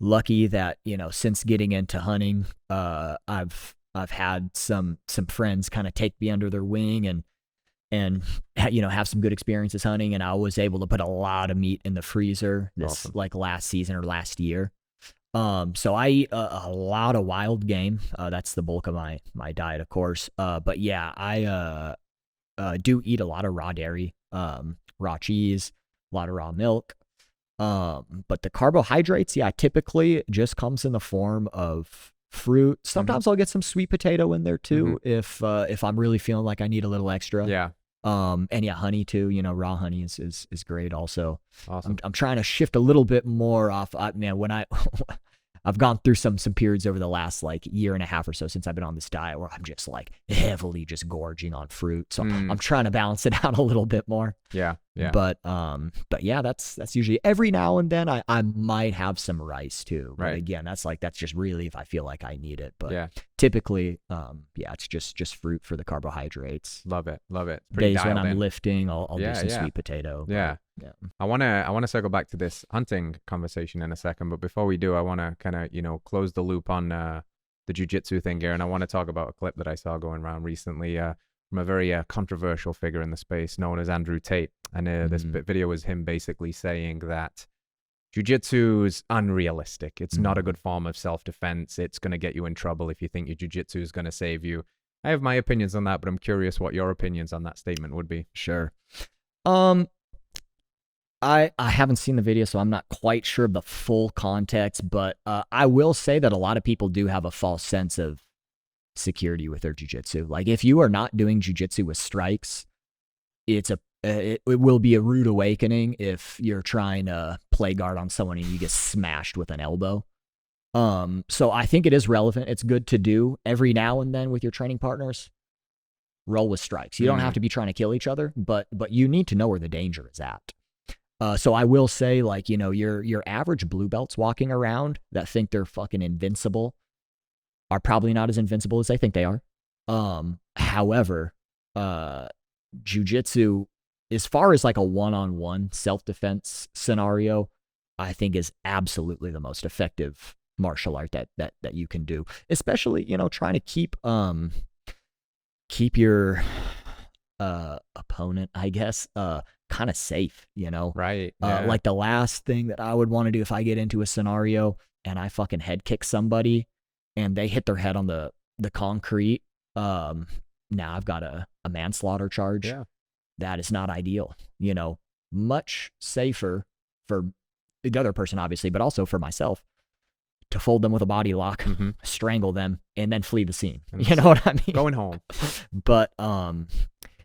lucky that, since getting into hunting, I've had some friends kind of take me under their wing and have some good experiences hunting, and I was able to put a lot of meat in the freezer this like last season or last year. So I eat a lot of wild game. That's the bulk of my diet, of course. But yeah, I do eat a lot of raw dairy, raw cheese, a lot of raw milk. But the carbohydrates, typically just comes in the form of fruit. Sometimes I'll get some sweet potato in there too, if I'm really feeling like I need a little extra. Yeah. And honey too. Raw honey is great also. Awesome. I'm trying to shift a little bit more off. When I've gone through some periods over the last like year and a half or so since I've been on this diet where I'm just like heavily just gorging on fruit. So I'm trying to balance it out a little bit more. Yeah. But yeah, that's usually every now and then I might have some rice too. But right. Again, that's just really if I feel like I need it. But typically, it's just fruit for the carbohydrates. Love it. Days when I'm lifting, I'll do some sweet potato. Yeah. I want to circle back to this hunting conversation in a second, but before we do, I want to kind of, close the loop on the jiu-jitsu thing here. And I want to talk about a clip that I saw going around recently from a very controversial figure in the space known as Andrew Tate. And this video was him basically saying that jiu-jitsu is unrealistic. It's not a good form of self-defense. It's going to get you in trouble if you think your jiu-jitsu is going to save you. I have my opinions on that, but I'm curious what your opinions on that statement would be. Sure. I haven't seen the video, so I'm not quite sure of the full context, but I will say that a lot of people do have a false sense of security with their jiu-jitsu. Like if you are not doing jiu-jitsu with strikes, it will be a rude awakening if you're trying to play guard on someone and you get smashed with an elbow. So I think it is relevant. It's good to do every now and then with your training partners. Roll with strikes. You don't have to be trying to kill each other, but you need to know where the danger is at. So I will say, like, your average blue belts walking around that think they're fucking invincible are probably not as invincible as they think they are. However, jiu-jitsu, as far as like a one-on-one self-defense scenario, I think is absolutely the most effective martial art that you can do, especially, trying to keep your opponent, I guess, kind of safe, Right. Like the last thing that I would want to do if I get into a scenario and I fucking head kick somebody and they hit their head on the concrete, now I've got a manslaughter charge. Yeah. That is not ideal. Much safer for the other person, obviously, but also for myself to fold them with a body lock, strangle them, and then flee the scene. You know what I mean? Going home. But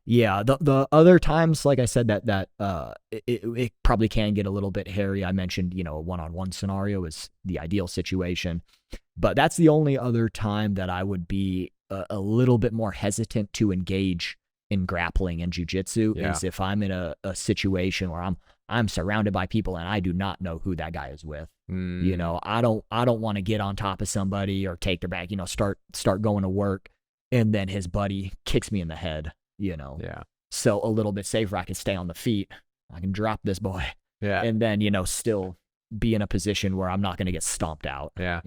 yeah, the other times, like I said, that it probably can get a little bit hairy. I mentioned, a one-on-one scenario is the ideal situation, but that's the only other time that I would be a little bit more hesitant to engage in grappling and jiu-jitsu is if I'm in a situation where I'm surrounded by people and I do not know who that guy is with. I don't want to get on top of somebody or take their back, start going to work and then his buddy kicks me in the head, Yeah. So a little bit safer, I can stay on the feet. I can drop this boy. Yeah. And then, still be in a position where I'm not going to get stomped out. Yeah.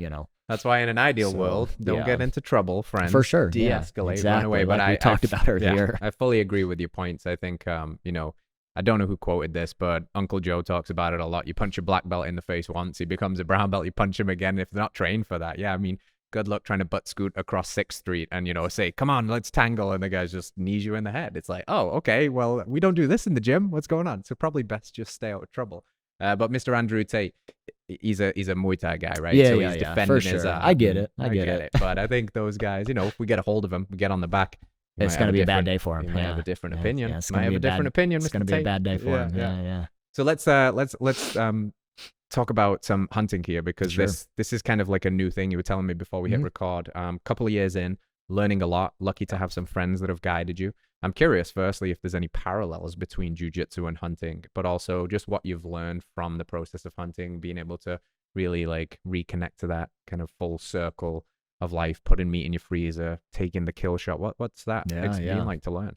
That's why in an ideal world, don't get into trouble, friends. For sure. De-escalate, exactly. run away. But like we talked about earlier. I fully agree with your points. I think, I don't know who quoted this, but Uncle Joe talks about it a lot. You punch a black belt in the face once, he becomes a brown belt, you punch him again if they're not trained for that. Yeah, I mean, good luck trying to butt scoot across 6th Street and, say, come on, let's tangle. And the guy just knees you in the head. It's like, oh, okay, well, we don't do this in the gym. What's going on? So probably best just stay out of trouble. But Mr. Andrew Tate, he's a Muay Thai guy, right? Yeah, so yeah, he's yeah, defending for sure. his I get it. I get it. But I think those guys, if we get a hold of him, we get on the back. It's going to be a bad day for him. He might have a different opinion. Yeah, it's might have a different opinion, It's going to be a bad day for him. Yeah. So let's talk about some hunting here, because this is kind of like a new thing. You were telling me before we hit record. Couple of years in, learning a lot. Lucky to have some friends that have guided you. I'm curious, firstly, if there's any parallels between jiu-jitsu and hunting, but also just what you've learned from the process of hunting, being able to really like reconnect to that kind of full circle of life, putting meat in your freezer, taking the kill shot. What's that been like to learn?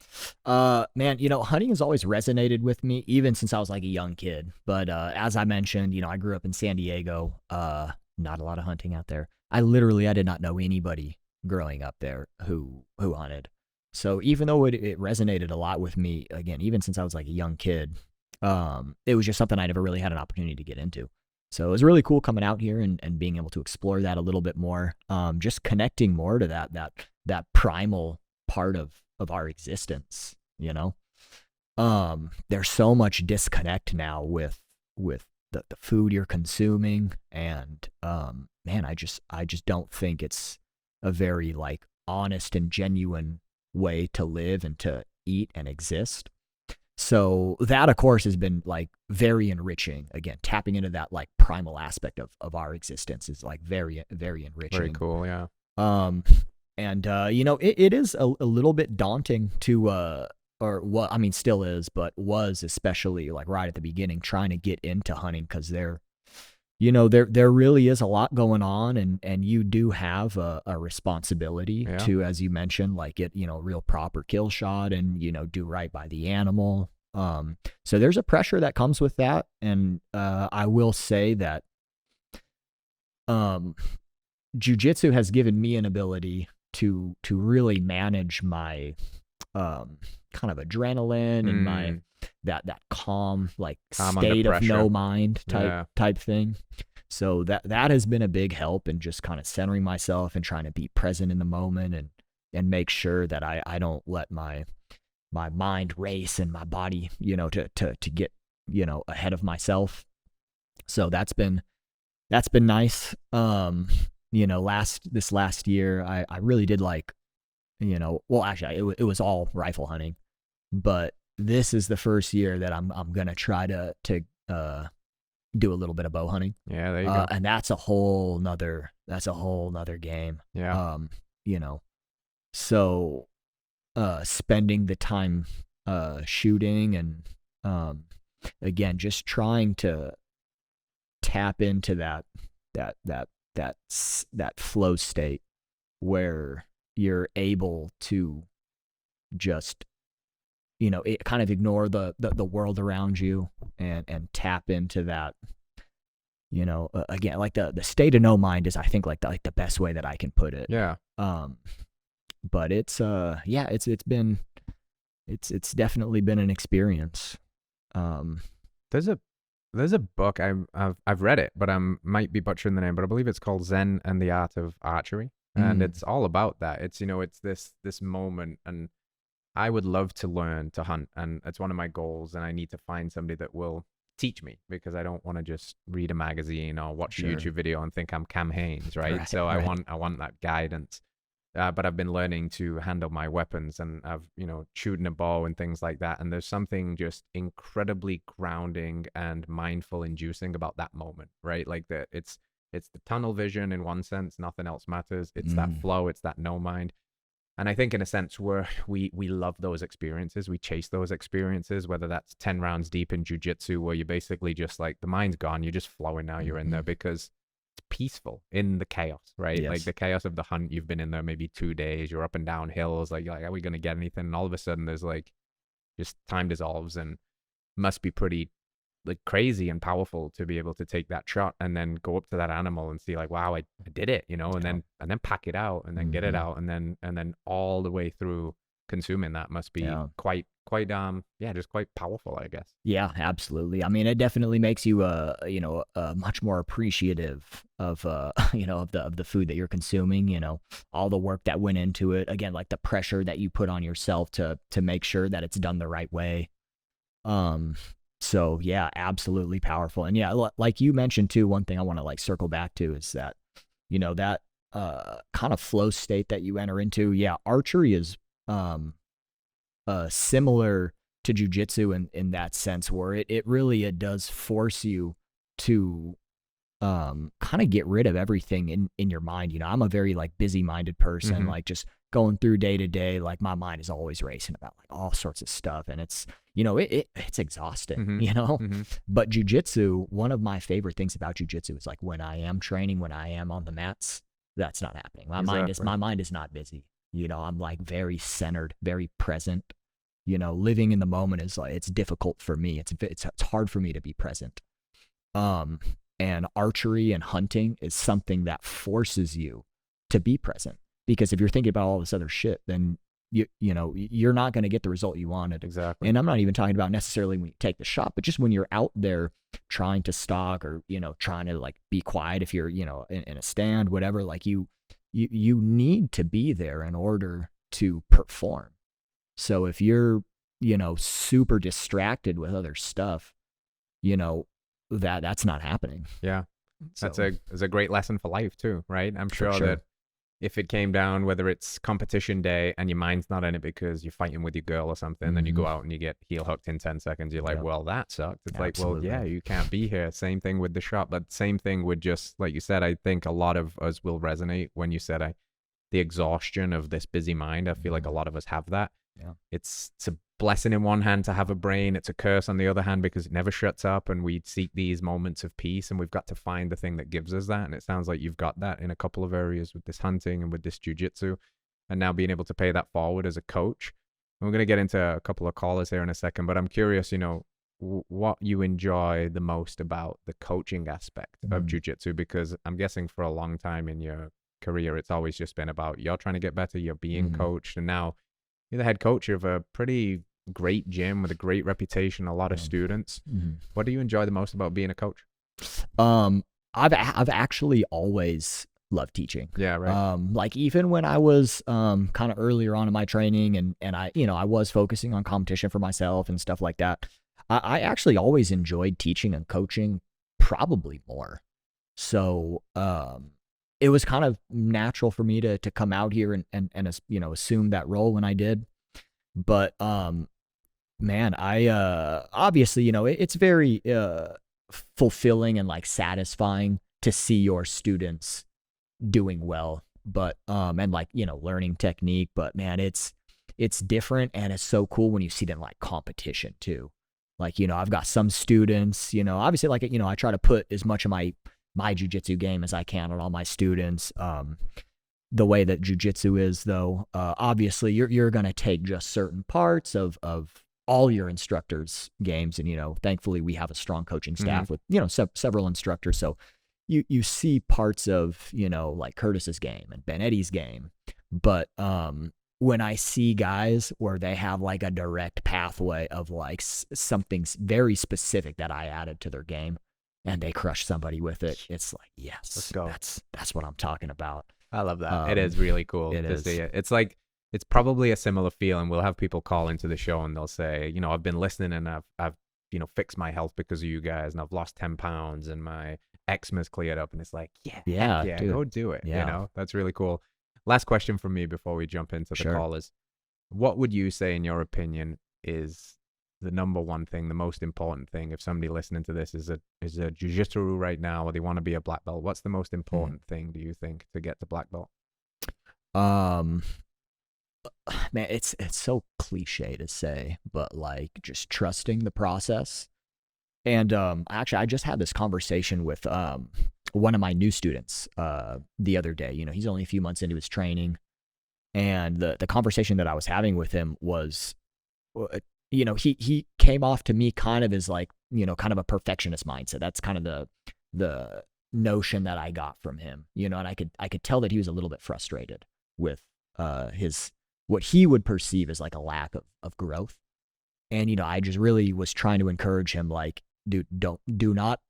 Man, hunting has always resonated with me, even since I was like a young kid. But as I mentioned, I grew up in San Diego. Not a lot of hunting out there. I did not know anybody growing up there who hunted. So even though it resonated a lot with me, again, even since I was like a young kid, it was just something I never really had an opportunity to get into. So it was really cool coming out here and being able to explore that a little bit more, just connecting more to that primal part of our existence, There's so much disconnect now with the food you're consuming, and man, I just don't think it's a very like honest and genuine way to live and to eat and exist. So that, of course, has been like very enriching. Again, tapping into that like primal aspect of our existence is like very, very enriching. Very cool, yeah. It is a little bit daunting to still is, but was especially like right at the beginning, trying to get into hunting, because there really is a lot going on, and you do have a responsibility to, as you mentioned, like get, real proper kill shot and, do right by the animal. So there's a pressure that comes with that. And, I will say that, jiu-jitsu has given me an ability to really manage my, kind of adrenaline and my, that calm state of no mind type thing. So that has been a big help in just kind of centering myself and trying to be present in the moment and make sure that I don't let my mind race and my body, to get, ahead of myself. So that's been nice. This last year, I really did like, actually it was all rifle hunting, but this is the first year that I'm gonna try to do a little bit of bow hunting. Yeah, there you go. And that's a whole nother game. Yeah. So spending the time shooting and again, just trying to tap into that flow state where you're able to just it kind of ignore the world around you and tap into that, again, like the state of no mind is, I think, like the best way that I can put it. Yeah. But it's definitely been an experience. There's a book I've read it, but I might be butchering the name, but I believe it's called Zen and the Art of Archery, and it's all about that. It's it's this moment, and I would love to learn to hunt, and it's one of my goals, and I need to find somebody that will teach me, because I don't want to just read a magazine or watch a YouTube video and think I'm Cam Haines, right? So I want that guidance. But I've been learning to handle my weapons, and I've, shooting a bow and things like that. And there's something just incredibly grounding and mindful inducing about that moment, right? Like it's the tunnel vision in one sense, nothing else matters. It's that flow, it's that no mind. And I think in a sense we love those experiences. We chase those experiences, whether that's 10 rounds deep in jiu-jitsu, where you're basically just like, the mind's gone, you're just flowing now, you're in there, because it's peaceful in the chaos, right? Yes. Like the chaos of the hunt, you've been in there maybe 2 days, you're up and down hills, like are we going to get anything? And all of a sudden there's like, just time dissolves, and must be pretty like crazy and powerful to be able to take that shot and then go up to that animal and see like, wow, I did it, and then pack it out and then get it out, and then all the way through consuming that must be Yeah. quite just quite powerful, I guess. Yeah, absolutely. I mean, it definitely makes you, much more appreciative of, of the food that you're consuming. All the work that went into it. Again, like the pressure that you put on yourself to make sure that it's done the right way. Um, so yeah, absolutely powerful. And yeah, like you mentioned too, one thing I want to like circle back to is that, that kind of flow state that you enter into. Yeah, archery is similar to jujitsu in that sense, where it does force you to kind of get rid of everything in your mind. I'm a very like busy minded person, like just going through day to day, like my mind is always racing about like all sorts of stuff, and it's it's exhausting, But jujitsu, one of my favorite things about jujitsu is like when I am training, when I am on the mats, that's not happening. My mind is not busy. I'm like very centered, very present. Living in the moment is like, it's difficult for me. It's hard for me to be present. And archery and hunting is something that forces you to be present, because if you're thinking about all this other shit, then you're not going to get the result you wanted. Exactly. And I'm not even talking about necessarily when you take the shot, but just when you're out there trying to stalk or, trying to like be quiet if you're, in a stand, whatever, like you need to be there in order to perform. So if you're, super distracted with other stuff, that's not happening. Yeah. So, That's a great lesson for life too, right? I'm sure that if it came down, whether it's competition day and your mind's not in it because you're fighting with your girl or something, then you go out and you get heel hooked in 10 seconds. You're like, well, that sucked. It's Absolutely. like, well, yeah, you can't be here. Same thing with the shot, but same thing with just, like you said, I think a lot of us will resonate when you said the exhaustion of this busy mind. I feel like a lot of us have that. Yeah. It's a blessing in one hand to have a brain. It's a curse on the other hand because it never shuts up, and we seek these moments of peace, and we've got to find the thing that gives us that. And it sounds like you've got that in a couple of areas with this hunting and with this jiu-jitsu, and now being able to pay that forward as a coach. And we're going to get into a couple of callers here in a second, but I'm curious, what you enjoy the most about the coaching aspect of jiu-jitsu, because I'm guessing for a long time in your career, it's always just been about you're trying to get better, you're being coached, and now you're the head coach of a pretty great gym with a great reputation, a lot of students. What do you enjoy the most about being a coach? I've actually always loved teaching. Yeah, right. Like even when I was kind of earlier on in my training, and I I was focusing on competition for myself and stuff like that. I actually always enjoyed teaching and coaching probably more. So it was kind of natural for me to come out here and assume that role when I did. But man, I obviously, it's very fulfilling and like satisfying to see your students doing well, but and like, learning technique, but man, it's different, and it's so cool when you see them like competition too. Like, I've got some students, obviously like, I try to put as much of my jiu-jitsu game as I can on all my students. The way that jiu-jitsu is though, obviously you're going to take just certain parts of all your instructors' games. And, thankfully we have a strong coaching staff with, several instructors. So you see parts of, like Curtis's game and Ben Eddy's game. But when I see guys where they have like a direct pathway of like something very specific that I added to their game, and they crush somebody with it, it's like, yes, let's go. That's what I'm talking about. I love that. It is really cool to see it. It's like, it's probably a similar feeling. We'll have people call into the show and they'll say, I've been listening and I've fixed my health because of you guys, and I've lost 10 pounds and my eczema's cleared up. And it's like, yeah, dude. Go do it. Yeah. That's really cool. Last question from me before we jump into the callers. What would you say, in your opinion, is the number one thing, the most important thing, if somebody listening to this is a jiu-jitsu right now, or they want to be a black belt? What's the most important thing, do you think, to get to black belt? Man, it's so cliche to say, but like just trusting the process. And actually, I just had this conversation with one of my new students the other day. He's only a few months into his training, and the conversation that I was having with him was, he came off to me kind of as like, kind of a perfectionist mindset. That's kind of the notion that I got from him, and I could tell that he was a little bit frustrated with his what he would perceive as like a lack of growth. And, you know, I just really was trying to encourage him, like, dude, do not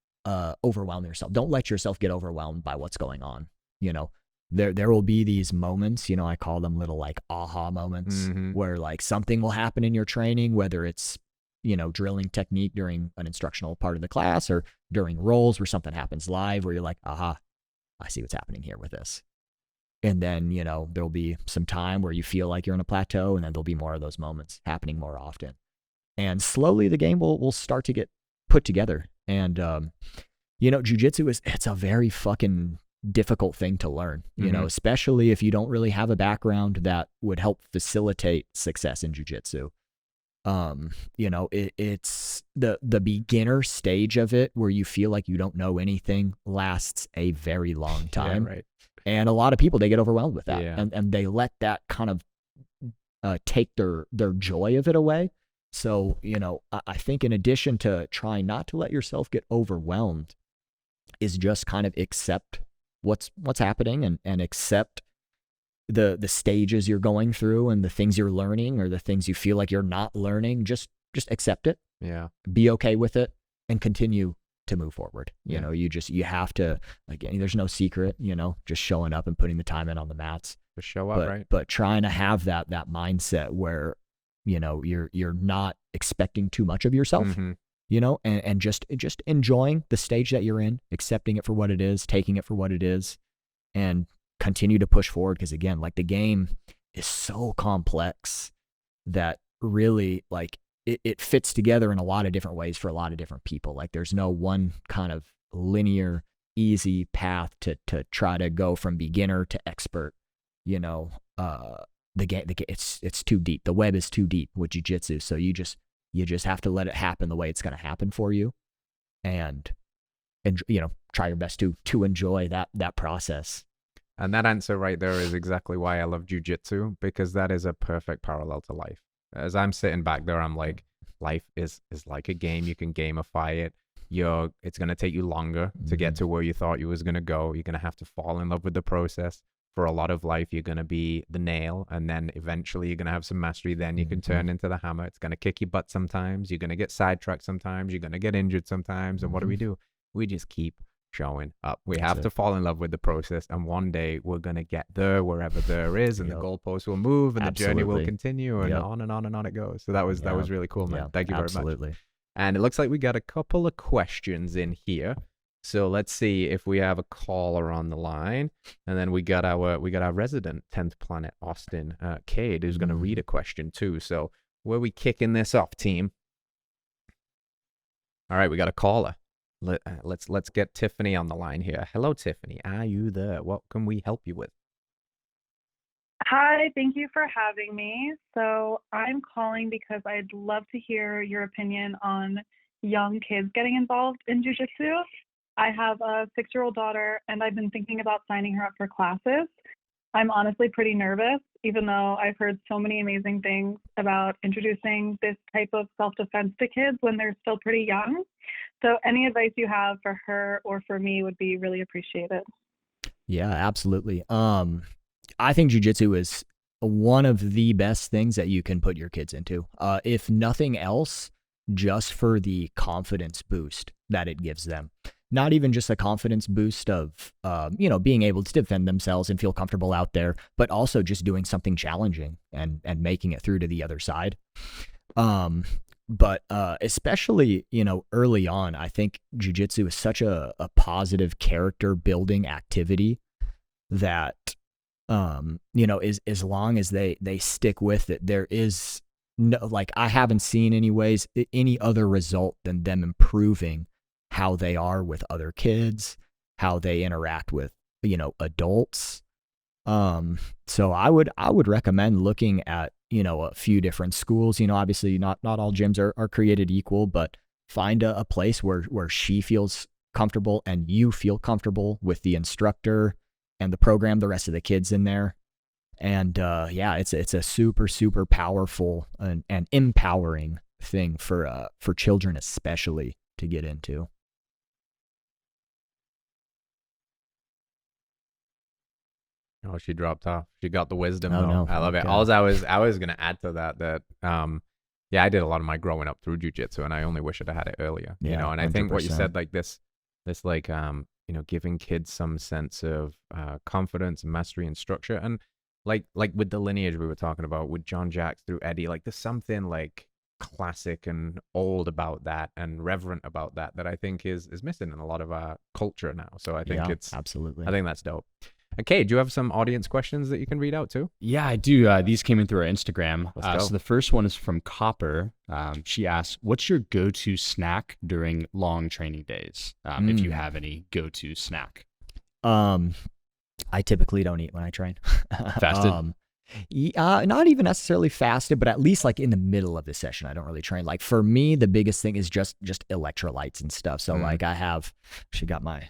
overwhelm yourself. Don't let yourself get overwhelmed by what's going on. You know, there will be these moments, you know, I call them little like aha moments where like something will happen in your training, whether it's, you know, drilling technique during an instructional part of the class or during rolls where something happens live where you're like, aha, I see what's happening here with this. And then, you know, there'll be some time where you feel like you're in a plateau, and then there'll be more of those moments happening more often. And slowly the game will start to get put together. And, you know, jiu-jitsu it's a very fucking difficult thing to learn, you know, especially if you don't really have a background that would help facilitate success in jiu-jitsu. You know, it's the beginner stage of it where you feel like you don't know anything lasts a very long time. Yeah, right. And a lot of people, they get overwhelmed with that, Yeah. and they let that kind of take their joy of it away. So, you know, I think in addition to trying not to let yourself get overwhelmed is just kind of accept what's happening and accept the stages you're going through and the things you're learning or the things you feel like you're not learning. Just accept it. Yeah. Be okay with it and continue to move forward. You know, you have to, again, there's no secret, you know, just showing up and putting the time in on the mats. Just show up, right? But trying to have that mindset where, you know, you're not expecting too much of yourself, you know, and just enjoying the stage that you're in, accepting it for what it is, taking it for what it is, and continue to push forward. Because again, like, the game is so complex that really, like, it fits together in a lot of different ways for a lot of different people. Like, there's no one kind of linear, easy path to try to go from beginner to expert. You know, the game, it's too deep. The web is too deep with jiu-jitsu. So you just have to let it happen the way it's going to happen for you, and you know, try your best to enjoy that process. And that answer right there is exactly why I love jiu-jitsu, because that is a perfect parallel to life. As I'm sitting back there, I'm like, life is like a game. You can gamify it. It's going to take you longer to get to where you thought you was going to go. You're going to have to fall in love with the process. For a lot of life, you're going to be the nail, and then eventually you're going to have some mastery. Then you can turn into the hammer. It's going to kick your butt sometimes. You're going to get sidetracked sometimes. You're going to get injured sometimes. And what do? We just keep showing up. We have to fall in love with the process, and one day we're going to get there, wherever there is, and the goalposts will move, and the journey will continue, and on and on and on it goes. So that was really cool, man. Thank you very much. And it looks like we got a couple of questions in here. So let's see if we have a caller on the line, and then we got our resident 10th Planet Austin, Cade, who's going to read a question too. So where are we kicking this off, team? All right, we got a caller. Let's get Tiffany on the line here. Hello, Tiffany. Are you there? What can we help you with? Hi, thank you for having me. So I'm calling because I'd love to hear your opinion on young kids getting involved in jiu-jitsu. I have a 6-year-old daughter, and I've been thinking about signing her up for classes. I'm honestly pretty nervous, even though I've heard so many amazing things about introducing this type of self-defense to kids when they're still pretty young. So any advice you have for her or for me would be really appreciated. Yeah, absolutely. I think jiu-jitsu is one of the best things that you can put your kids into. If nothing else, just for the confidence boost that it gives them. Not even just a confidence boost of, you know, being able to defend themselves and feel comfortable out there, but also just doing something challenging and making it through to the other side. But especially, you know, early on, I think jiu-jitsu is such a positive character building activity that, you know, as long as they stick with it, there is no, like, I haven't seen any other result than them improving how they are with other kids, how they interact with, you know, adults. So I would recommend looking at, you know, a few different schools. You know, obviously not all gyms are created equal, but find a place where she feels comfortable and you feel comfortable with the instructor and the program, the rest of the kids in there. And yeah, it's a super, super powerful and empowering thing for children especially to get into. Oh, she dropped off. She got the wisdom Oh, though. no. I love it. Okay. All I was gonna add to that yeah, I did a lot of my growing up through jiu-jitsu, and I only wish I'd had it earlier. You Yeah, know, and I think what you 100%. said, like this like you know, giving kids some sense of confidence and mastery and structure, and like with the lineage we were talking about with John Jacks through Eddie, like there's something like classic and old about that and reverent about that I think is missing in a lot of our culture now. So I think Yeah, it's absolutely. I think that's dope. Okay, do you have some audience questions that you can read out too? Yeah, I do. These came in through our Instagram. Let's go. So the first one is from Copper. She asks, what's your go-to snack during long training days? If you have any go-to snack. I typically don't eat when I train. Fasted? Not even necessarily fasted, but at least like in the middle of the session, I don't really train. Like for me, the biggest thing is just electrolytes and stuff. So like I have, she got my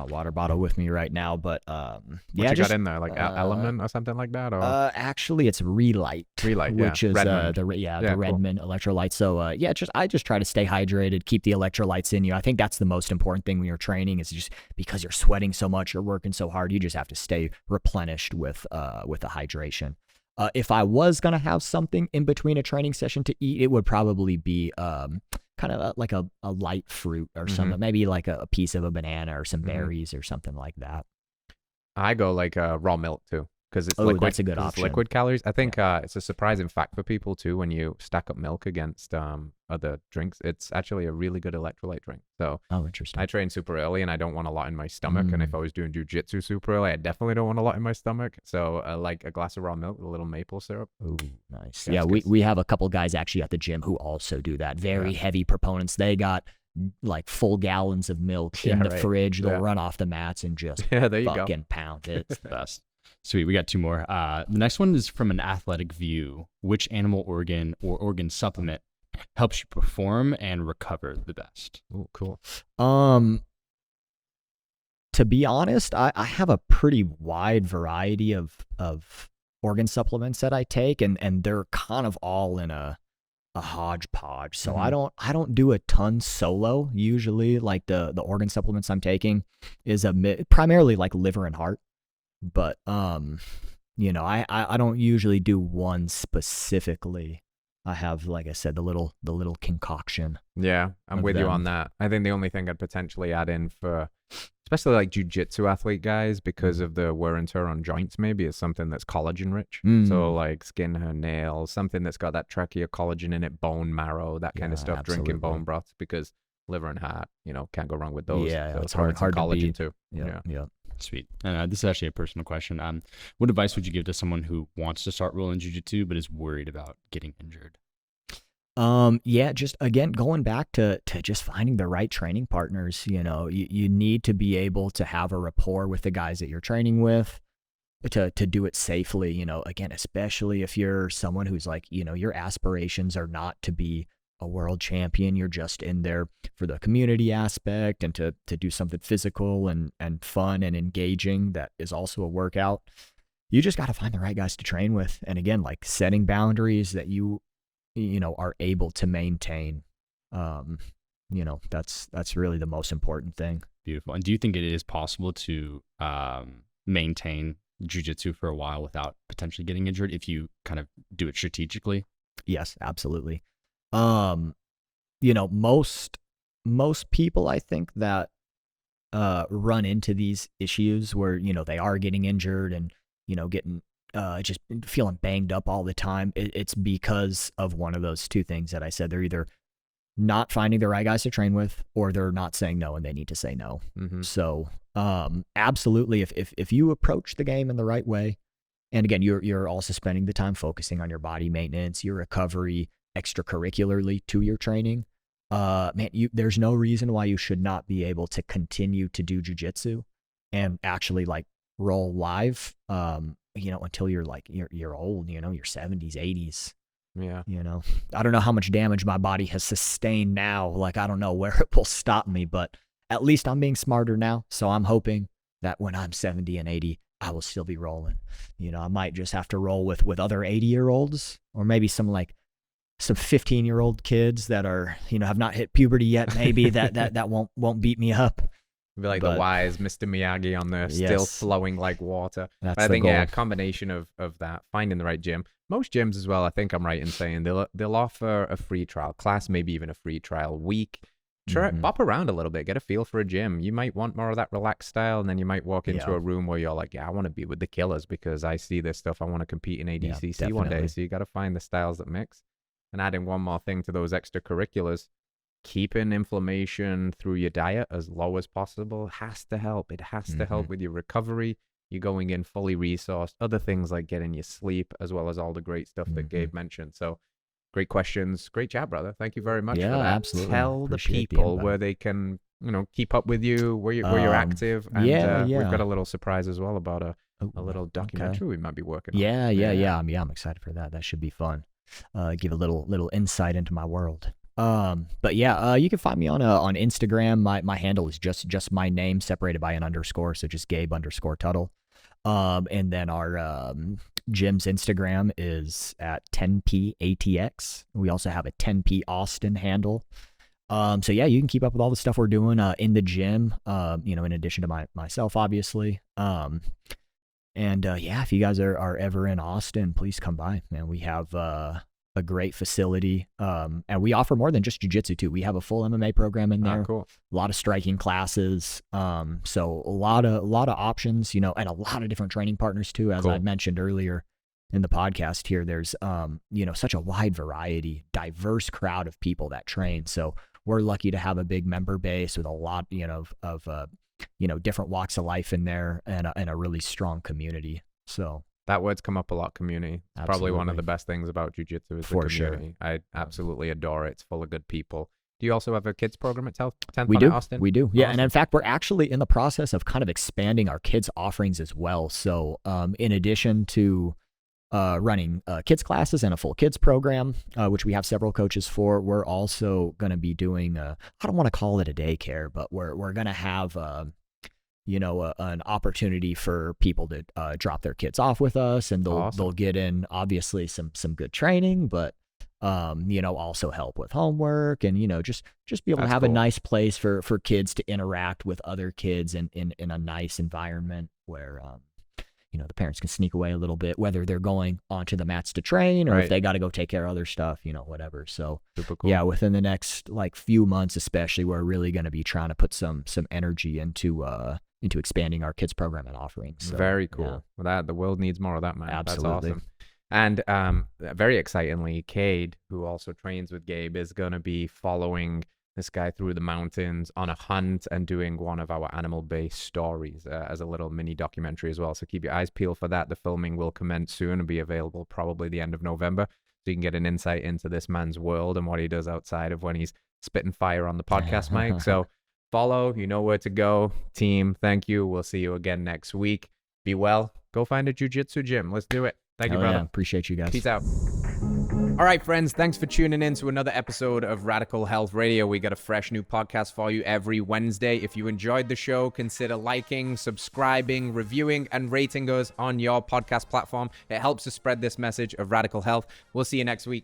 water bottle with me right now, but What yeah, you just got in there, like element or something like that, or actually it's Relight, yeah. which is Redmond. the Yeah, the cool. Redmond electrolyte. So yeah, I just try to stay hydrated, keep the electrolytes in you. I think that's the most important thing when you're training, is just because you're sweating so much, you're working so hard, you just have to stay replenished with the hydration. If I was gonna have something in between a training session to eat, it would probably be kind of like a light fruit or something, maybe like a piece of a banana or some berries or something like that. I go like raw milk too, because it's Oh, liquid. that's a good 'cause it's option. liquid calories. I think it's a surprising fact for people too when you stack up milk against other drinks. It's actually a really good electrolyte drink. So Oh, interesting. I train super early and I don't want a lot in my stomach. And if I was doing jiu-jitsu super early, I definitely don't want a lot in my stomach. So like a glass of raw milk with a little maple syrup. Ooh, nice. Yeah, Yeah, it's good. we have a couple guys actually at the gym who also do that. Very heavy proponents. They got like full gallons of milk in Yeah, the right. fridge. They'll Yeah. run off the mats and just Yeah, there you go. fucking pound it. It's the best. Sweet. We got two more. The next one is from an athletic view. Which animal organ or organ supplement helps you perform and recover the best? Oh, cool. To be honest, I have a pretty wide variety of organ supplements that I take, and they're kind of all in a hodgepodge. So I don't do a ton solo usually. Like the organ supplements I'm taking is primarily like liver and heart, but you know, I don't usually do one specifically. I have, like I said, the little concoction. Yeah, I'm of with you them. on that. I think the only thing I'd potentially add in for, especially like jiu-jitsu athlete guys, because of the wear and tear on joints, maybe is something that's collagen rich. So like skin, her nails, something that's got that trachea collagen in it, bone marrow, that kind of Yeah, stuff. Drinking absolutely. bone broths, because liver and heart, you know, can't go wrong with those. Yeah, So it's throw in hard some to collagen beat. too. Yeah. Sweet. This is actually a personal question. What advice would you give to someone who wants to start rolling jiu-jitsu but is worried about getting injured? Yeah, just again going back to just finding the right training partners. You know, you need to be able to have a rapport with the guys that you're training with to do it safely. You know, again, especially if you're someone who's like, you know, your aspirations are not to be a world champion. You're just in there for the community aspect and to do something physical and fun and engaging that is also a workout. You just got to find the right guys to train with. And again, like setting boundaries that you know, are able to maintain. You know, that's really the most important thing. Beautiful. And do you think it is possible to maintain jiu-jitsu for a while without potentially getting injured if you kind of do it strategically? Yes, absolutely. You know, most people, I think, that run into these issues where, you know, they are getting injured and, you know, getting just feeling banged up all the time. It's because of one of those two things that I said. They're either not finding the right guys to train with, or they're not saying no and they need to say no. So absolutely, if you approach the game in the right way, and again, you're also spending the time focusing on your body maintenance, your recovery extracurricularly to your training, man, there's no reason why you should not be able to continue to do jiu-jitsu and actually like roll live, you know, until you're like, you're old, you know, your 70s, 80s. Yeah. You know, I don't know how much damage my body has sustained now. Like, I don't know where it will stop me, but at least I'm being smarter now. So I'm hoping that when I'm 70 and 80, I will still be rolling. You know, I might just have to roll with other 80-year-olds, or maybe some 15-year-old kids that are, you know, have not hit puberty yet. Maybe that won't beat me up. Be like the But- wise Mr. Miyagi on there, still Yes. flowing like water. That's But I the think, goal. yeah, a combination of that, finding the right gym. Most gyms as well, I think I'm right in saying they'll offer a free trial class, maybe even a free trial week. Try Mhm. bop around a little bit, get a feel for a gym. You might want more of that relaxed style, and then you might walk into Yeah. a room where you're like, yeah, I want to be with the killers because I see this stuff. I want to compete in ADCC one day. definitely. So you got to find the styles that mix. And adding one more thing to those extracurriculars, keeping inflammation through your diet as low as possible has to help. It has to help with your recovery. You're going in fully resourced. Other things like getting your sleep, as well as all the great stuff that Gabe mentioned. So great questions. Great chat, brother. Thank you very much for Yeah, that. absolutely. Tell the Appreciate the people invite. where they can, keep up with you, where you're active. And yeah. we've got a little surprise as well about a little documentary Okay. we might be working on. Yeah. I'm excited for that. That should be fun. Give a little insight into my world. But yeah, you can find me on Instagram. My handle is just my name separated by an underscore, so just Gabe_Tuttle. And then our gym's Instagram is at 10PATX. We also have a 10P Austin handle. So yeah, you can keep up with all the stuff we're doing in the gym. In addition to myself, obviously. And yeah, if you guys are ever in Austin, please come by, man. We have a great facility, and we offer more than just jiu-jitsu too. We have a full MMA program in there. Cool. A lot of striking classes, so a lot of options, and a lot of different training partners too. As I mentioned earlier in the podcast here, there's such a wide variety, diverse crowd of people that train. So we're lucky to have a big member base with a lot of different walks of life in there, and a really strong community. So that word's come up a lot, community. It's probably one of Absolutely. the best things about jiu-jitsu is the For sure. community. I absolutely adore it. It's full of good people. Do you also have a kids program at 10th We Planet do. Austin? We do. Yeah. Awesome. And in fact, we're actually in the process of kind of expanding our kids offerings as well. So in addition to running kids classes and a full kids program, which we have several coaches for, we're also going to be doing, I don't want to call it a daycare, but we're going to have, an opportunity for people to drop their kids off with us, and they'll get in obviously some good training, but also help with homework, and just be able to have a nice place for kids to interact with other kids in a nice environment where the parents can sneak away a little bit, whether they're going onto the mats to train or if they got to go take care of other stuff, whatever. So Super cool. yeah, within the next few months, especially, we're really going to be trying to put some energy into expanding our kids program and offerings. So, Very cool. yeah. Well, the world needs more of that, man. Absolutely. That's awesome. And very excitingly, Cade, who also trains with Gabe, is going to be following this guy through the mountains on a hunt and doing one of our animal-based stories as a little mini documentary as well. So keep your eyes peeled for that. The filming will commence soon and be available probably the end of November. So you can get an insight into this man's world and what he does outside of when he's spitting fire on the podcast mic. So follow, you know where to go. Team, thank you. We'll see you again next week. Be well. Go find a jiu-jitsu gym. Let's do it. Thank you, brother. Yeah, appreciate you guys. Peace out. All right, friends, thanks for tuning in to another episode of Radical Health Radio. We got a fresh new podcast for you every Wednesday. If you enjoyed the show, consider liking, subscribing, reviewing, and rating us on your podcast platform. It helps to spread this message of radical health. We'll see you next week.